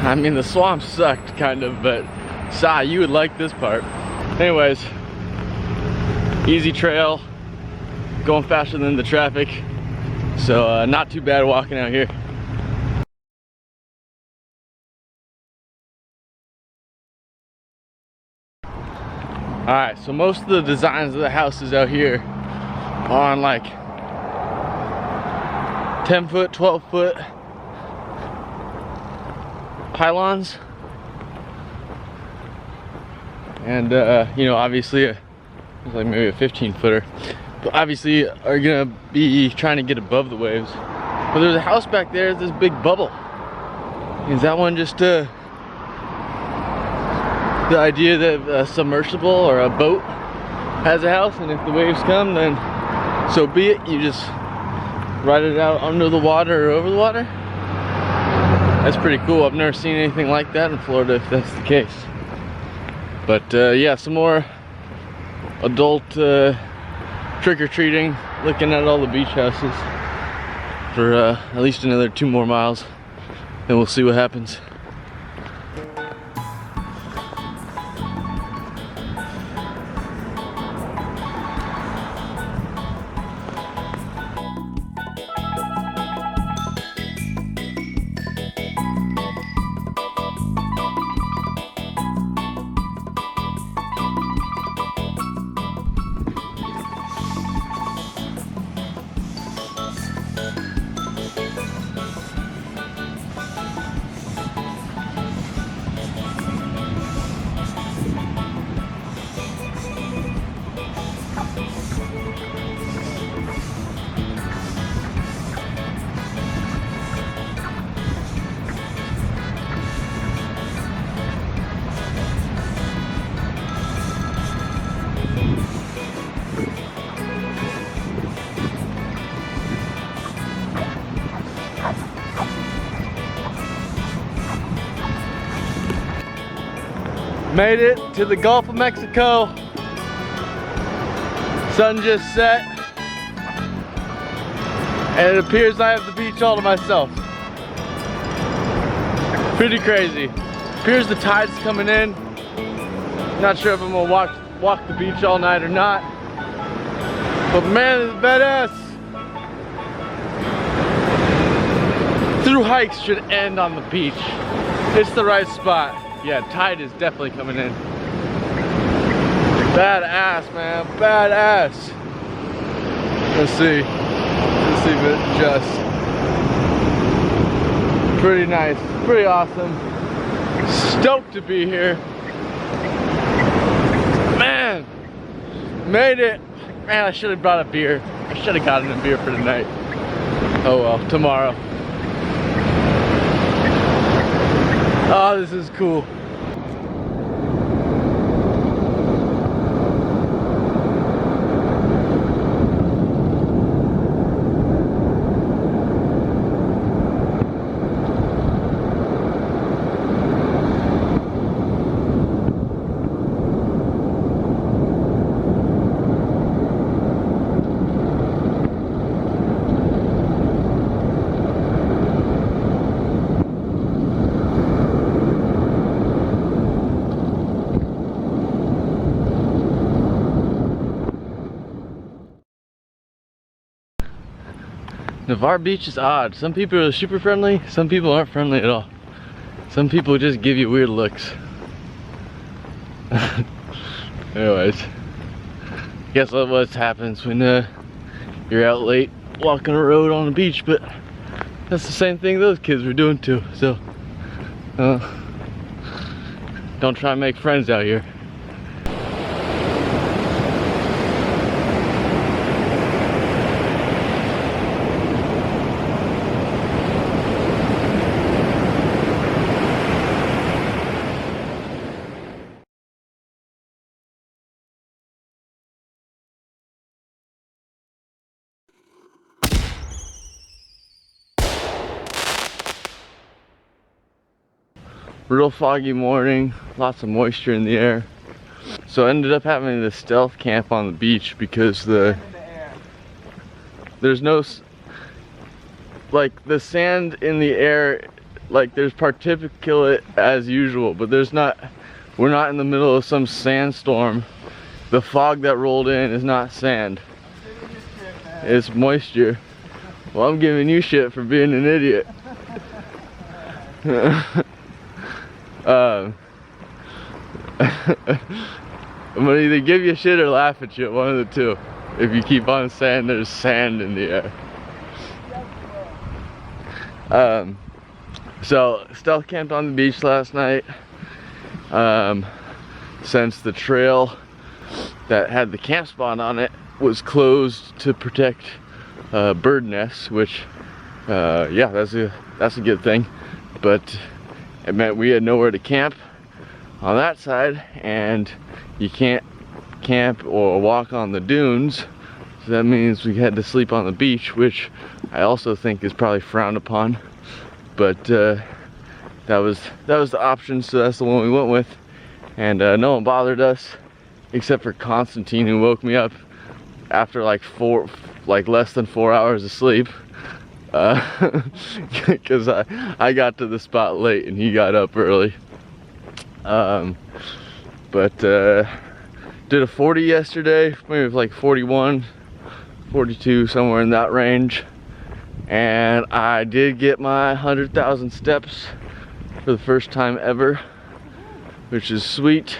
I mean, the swamp sucked kind of, but you would like this part. Anyways, easy trail, going faster than the traffic, so not too bad walking out here. Alright, so most of the designs of the houses out here are on like 10 foot, 12 foot pylons. And you know, obviously it's like maybe a 15 footer, but obviously are gonna be trying to get above the waves. But there's a house back there, this big bubble. Is that one just the idea that a submersible or a boat has a house, and if the waves come, then so be it, you just ride it out under the water or over the water? That's pretty cool. I've never seen anything like that in Florida, if that's the case. But yeah, some more adult trick-or-treating, looking at all the beach houses for at least another 2 more miles, and we'll see what happens. Made it to the Gulf of Mexico. Sun just set, and it appears I have the beach all to myself. Pretty crazy. Appears the tide's coming in. Not sure if I'm gonna walk the beach all night or not, but man, it's badass. Through hikes should end on the beach. It's the right spot. Yeah, tide is definitely coming in. Badass, man, badass. Let's see if it adjusts. Pretty nice, pretty awesome. Stoked to be here. Man, made it. Man, I should have brought a beer. I should have gotten a beer for tonight. Oh well, tomorrow. Oh, this is cool. Navarre Beach is odd. Some people are super friendly, some people aren't friendly at all. Some people just give you weird looks. Anyways, guess what happens when you're out late walking a road on the beach, but that's the same thing those kids were doing too, so don't try and make friends out here. Real foggy morning, lots of moisture in the air. So I ended up having this stealth camp on the beach because there's no, like, the sand in the air like there's particulate as usual, but there's not, we're not in the middle of some sandstorm. The fog that rolled in is not sand, it's moisture. Well, I'm giving you shit for being an idiot. I'm gonna either give you shit or laugh at you, one of the two. If you keep on saying there's sand in the air. So stealth camped on the beach last night. Since the trail that had the camp spot on it was closed to protect bird nests, which yeah, that's a good thing, but it meant we had nowhere to camp on that side, and you can't camp or walk on the dunes, so that means we had to sleep on the beach, which I also think is probably frowned upon, but that was the option, so that's the one we went with. And no one bothered us except for Constantine, who woke me up after like less than 4 hours of sleep, because I got to the spot late and he got up early. But did a 40 yesterday, maybe like 41, 42, somewhere in that range, and I did get my 100,000 steps for the first time ever, which is sweet.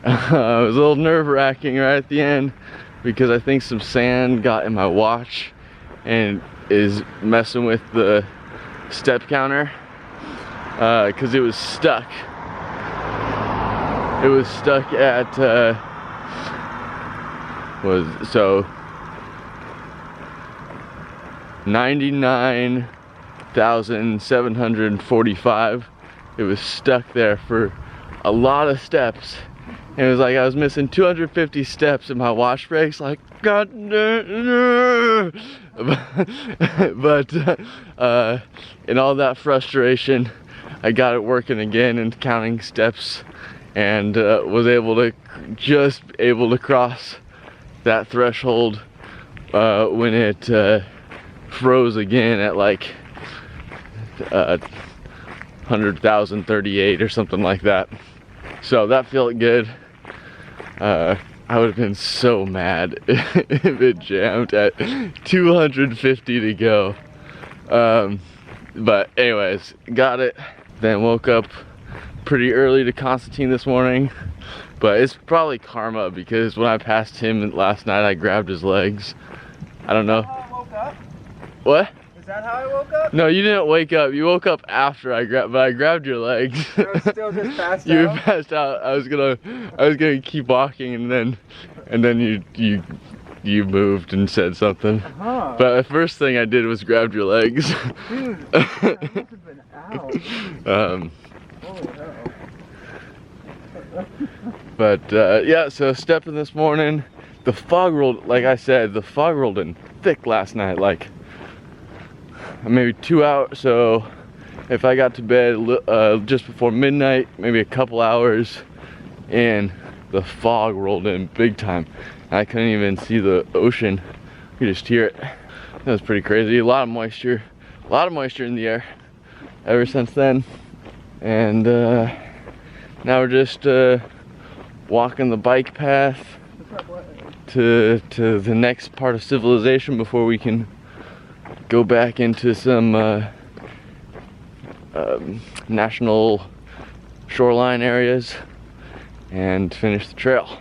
It was a little nerve-wracking right at the end because I think some sand got in my watch and is messing with the step counter, because it was stuck. It was stuck at so 99,745. It was stuck there for a lot of steps. And it was like I was missing 250 steps, and my watch breaks like, God damn. But in all that frustration, I got it working again and counting steps, and was just able to cross that threshold when it froze again at like 100,038 or something like that. So that felt good. I would have been so mad if it jammed at 250 to go. But anyways, got it. Then woke up pretty early to Constantine this morning, but it's probably karma because when I passed him last night, I grabbed his legs. I don't know. Is that how I woke up? What? Is that how I woke up? No, you didn't wake up. You woke up after I grabbed your legs. I was still just passed You out? were passed out. I was gonna keep walking, and then you moved and said something. Huh. But the first thing I did was grab your legs. Dude, I must have been out. Um, Holy hell. but yeah, so stepping this morning, the fog rolled, like I said, the fog rolled in thick last night, like maybe 2 hours. So if I got to bed just before midnight, maybe a couple hours, and the fog rolled in big time. I couldn't even see the ocean. You could just hear it. That was pretty crazy. A lot of moisture in the air ever since then. And now we're just walking the bike path to the next part of civilization before we can go back into some national shoreline areas and finish the trail.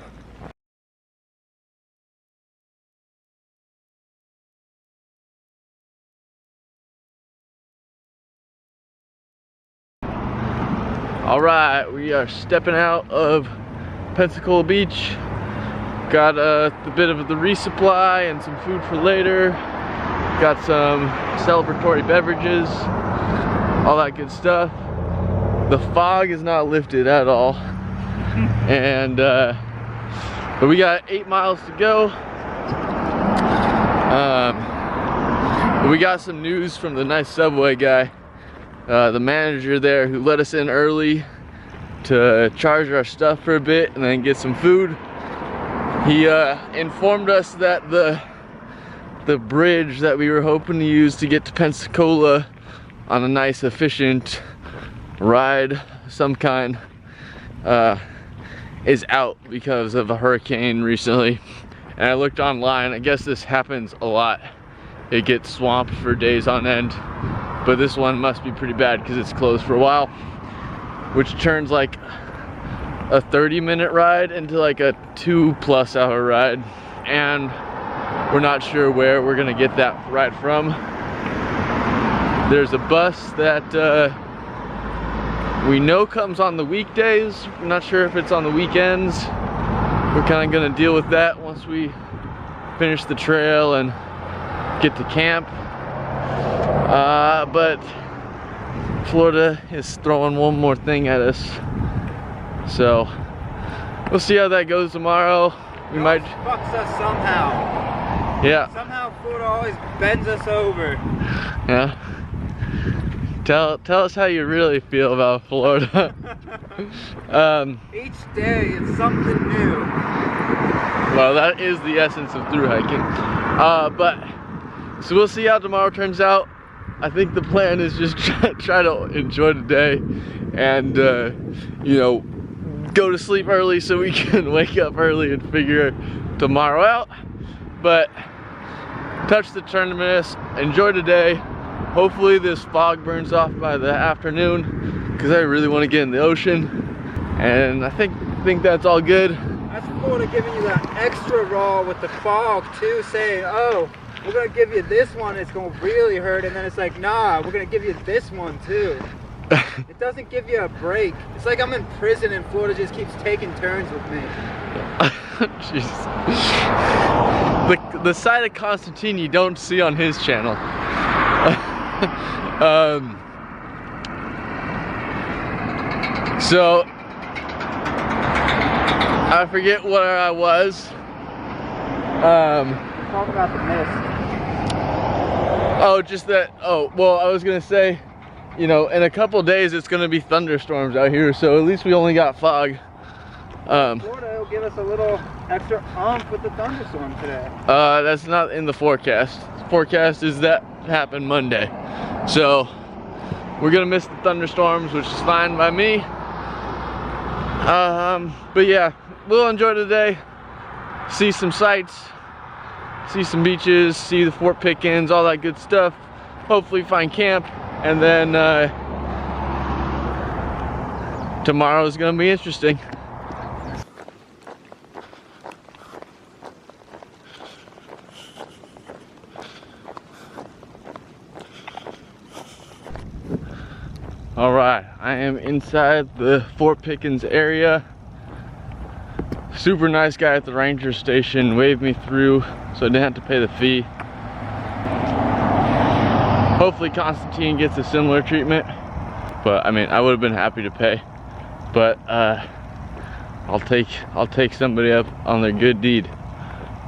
All right, we are stepping out of Pensacola Beach. Got a bit of the resupply and some food for later. Got some celebratory beverages, all that good stuff. The fog is not lifted at all. And but we got 8 miles to go. But we got some news from the nice Subway guy. The manager there, who let us in early to charge our stuff for a bit and then get some food. He informed us that the bridge that we were hoping to use to get to Pensacola on a nice efficient ride of some kind is out because of a hurricane recently. And I looked online, I guess this happens a lot. It gets swamped for days on end, but this one must be pretty bad because it's closed for a while, which turns like a 30-minute ride into like a 2+ hour ride. And we're not sure where we're gonna get that ride from. There's a bus that we know comes on the weekdays. We're not sure if it's on the weekends. We're kind of gonna deal with that once we finish the trail and get to camp. But Florida is throwing one more thing at us. So we'll see how that goes tomorrow. We might fucks us somehow. Yeah. Somehow Florida always bends us over. Yeah. Tell us how you really feel about Florida. Each day it's something new. Well, that is the essence of thru hiking. But so we'll see how tomorrow turns out. I think the plan is just try to enjoy the day and you know, go to sleep early so we can wake up early and figure tomorrow out. But touch the terminus, enjoy the day. Hopefully this fog burns off by the afternoon because I really want to get in the ocean. And I think that's all good. That's Florida giving you that extra raw with the fog too, saying, oh, we're gonna give you this one, it's gonna really hurt, and then it's like, nah, we're gonna give you this one too. It doesn't give you a break. It's like I'm in prison and Florida just keeps taking turns with me. Jesus. The side of Constantine you don't see on his channel. So I forget where I was. Talk about the mist. Oh, just that. Oh, well, I was gonna say, you know, in a couple days it's gonna be thunderstorms out here, so at least we only got fog. Florida will give us a little extra oomph with the thunderstorm today. That's not in the forecast. The forecast is that happen Monday, so we're gonna miss the thunderstorms, which is fine by me. But yeah, we'll enjoy the day, see some sights, see some beaches, see the Fort Pickens, all that good stuff. Hopefully find camp, and then tomorrow is gonna be interesting. All right, I am inside the Fort Pickens area. Super nice guy at the ranger station waved me through, so I didn't have to pay the fee. Hopefully Constantine gets a similar treatment, but I mean, I would have been happy to pay, but I'll take somebody up on their good deed.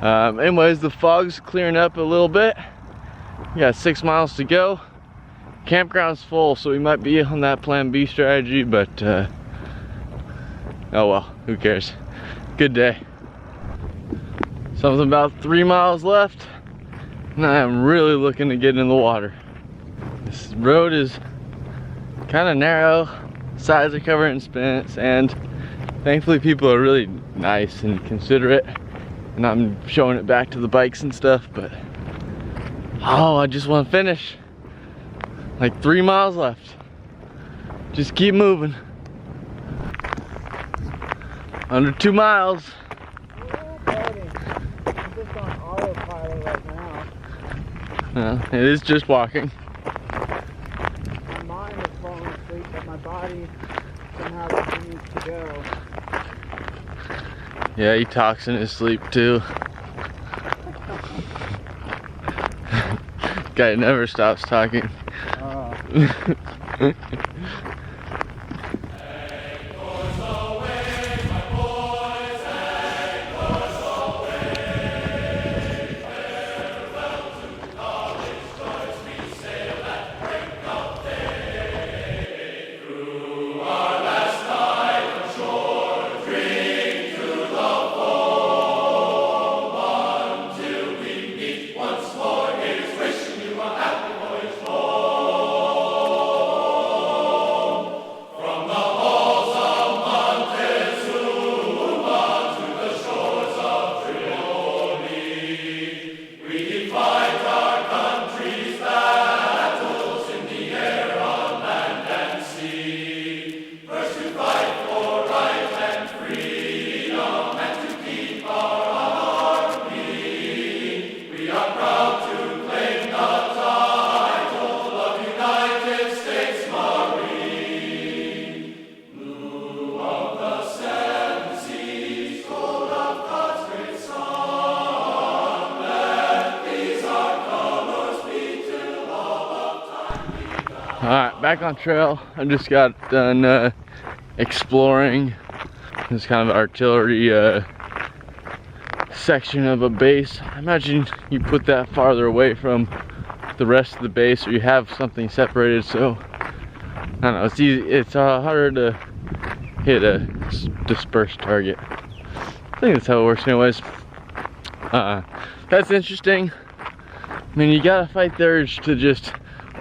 Anyways, the fog's clearing up a little bit. We got 6 miles to go. Campground's full, so we might be on that plan B strategy, but oh well, who cares? Good day. Something about 3 miles left, and I am really looking to get in the water. This road is kind of narrow, sides are covered in sand. Thankfully people are really nice and considerate, and I'm showing it back to the bikes and stuff, but oh, I just want to finish. Like 3 miles left. Just keep moving. Under 2 miles. Oh, buddy. I'm just on autopilot right now. Yeah, it is just walking. My mind is falling asleep, but my body somehow continues to go. Yeah, he talks in his sleep too. Guy never stops talking. Alright, back on trail. I just got done exploring this kind of artillery section of a base. I imagine you put that farther away from the rest of the base, or you have something separated, so I don't know, it's easy, it's harder to hit a dispersed target. I think that's how it works anyways. That's interesting. I mean, you gotta fight the urge to just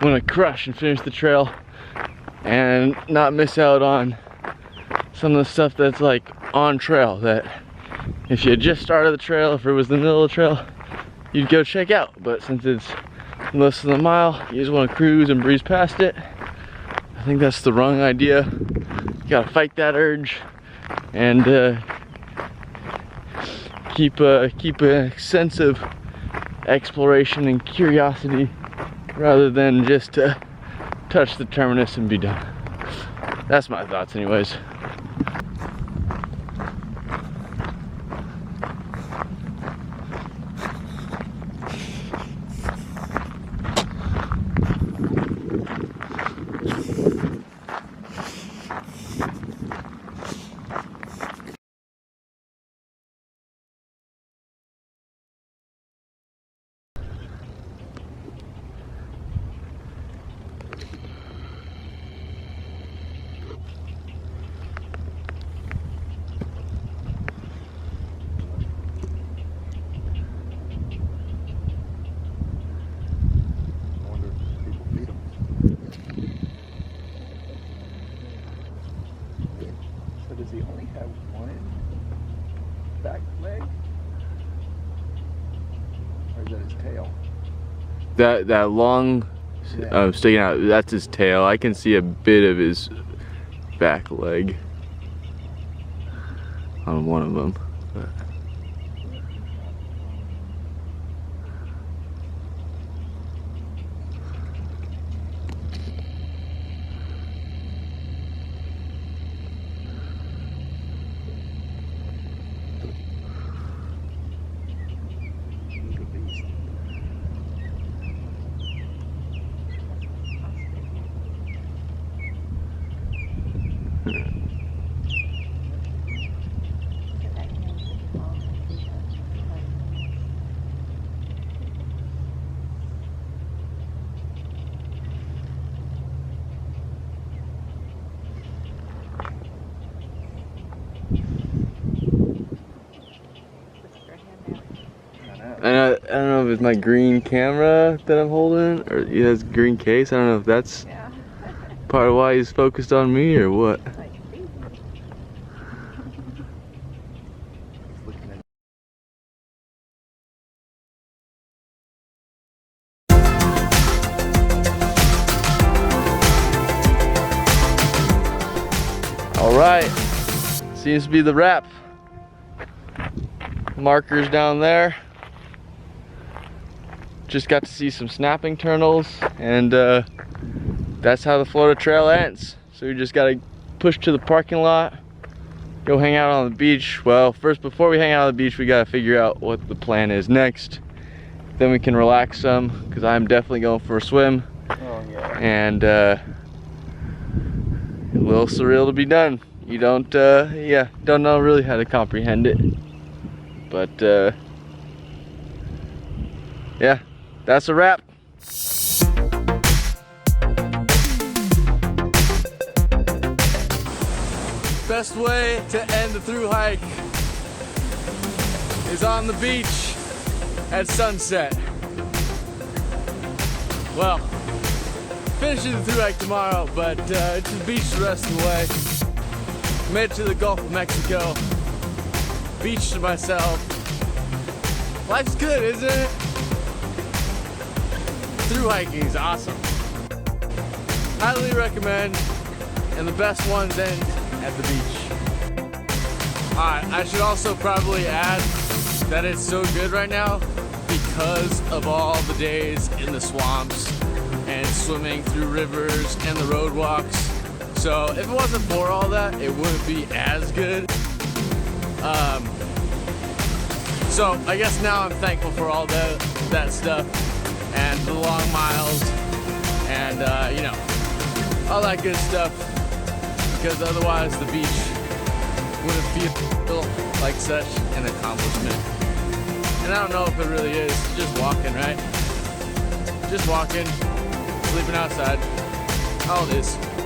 want to crush and finish the trail and not miss out on some of the stuff that's like on trail, that if you had just started the trail, if it was the middle of the trail, you'd go check out. But since it's less than a mile, you just want to cruise and breeze past it. I think that's the wrong idea. You gotta fight that urge and keep a sense of exploration and curiosity rather than just touch the terminus and be done. That's my thoughts anyways. Does he only have one back leg? Or is that his tail? That long sticking out, that's his tail. I can see a bit of his back leg on one of them. But. I don't know if it's my green camera that I'm holding, or he has a green case. I don't know if that's part of why he's focused on me or what. All right, seems to be the wrap. Markers down there. Just got to see some snapping turtles, and that's how the Florida Trail ends. So we just gotta push to the parking lot, go hang out on the beach. Well, first, before we hang out on the beach, we gotta figure out what the plan is next. Then we can relax some, because I'm definitely going for a swim. Oh, yeah. And a little surreal to be done. You don't know really how to comprehend it. But yeah. That's a wrap. Best way to end the thru hike is on the beach at sunset. Well, finishing the thru hike tomorrow, but it's the beach the rest of the way. Made it to the Gulf of Mexico. Beach to myself. Life's good, isn't it? Thru hiking is awesome. Highly recommend, and the best ones end at the beach. Alright, I should also probably add that it's so good right now because of all the days in the swamps and swimming through rivers and the road walks. So if it wasn't for all that, it wouldn't be as good. So I guess now I'm thankful for all that stuff and the long miles and all that good stuff, because otherwise the beach wouldn't feel like such an accomplishment. And I don't know if it really is. Just walking, right? Just walking, sleeping outside, all it is.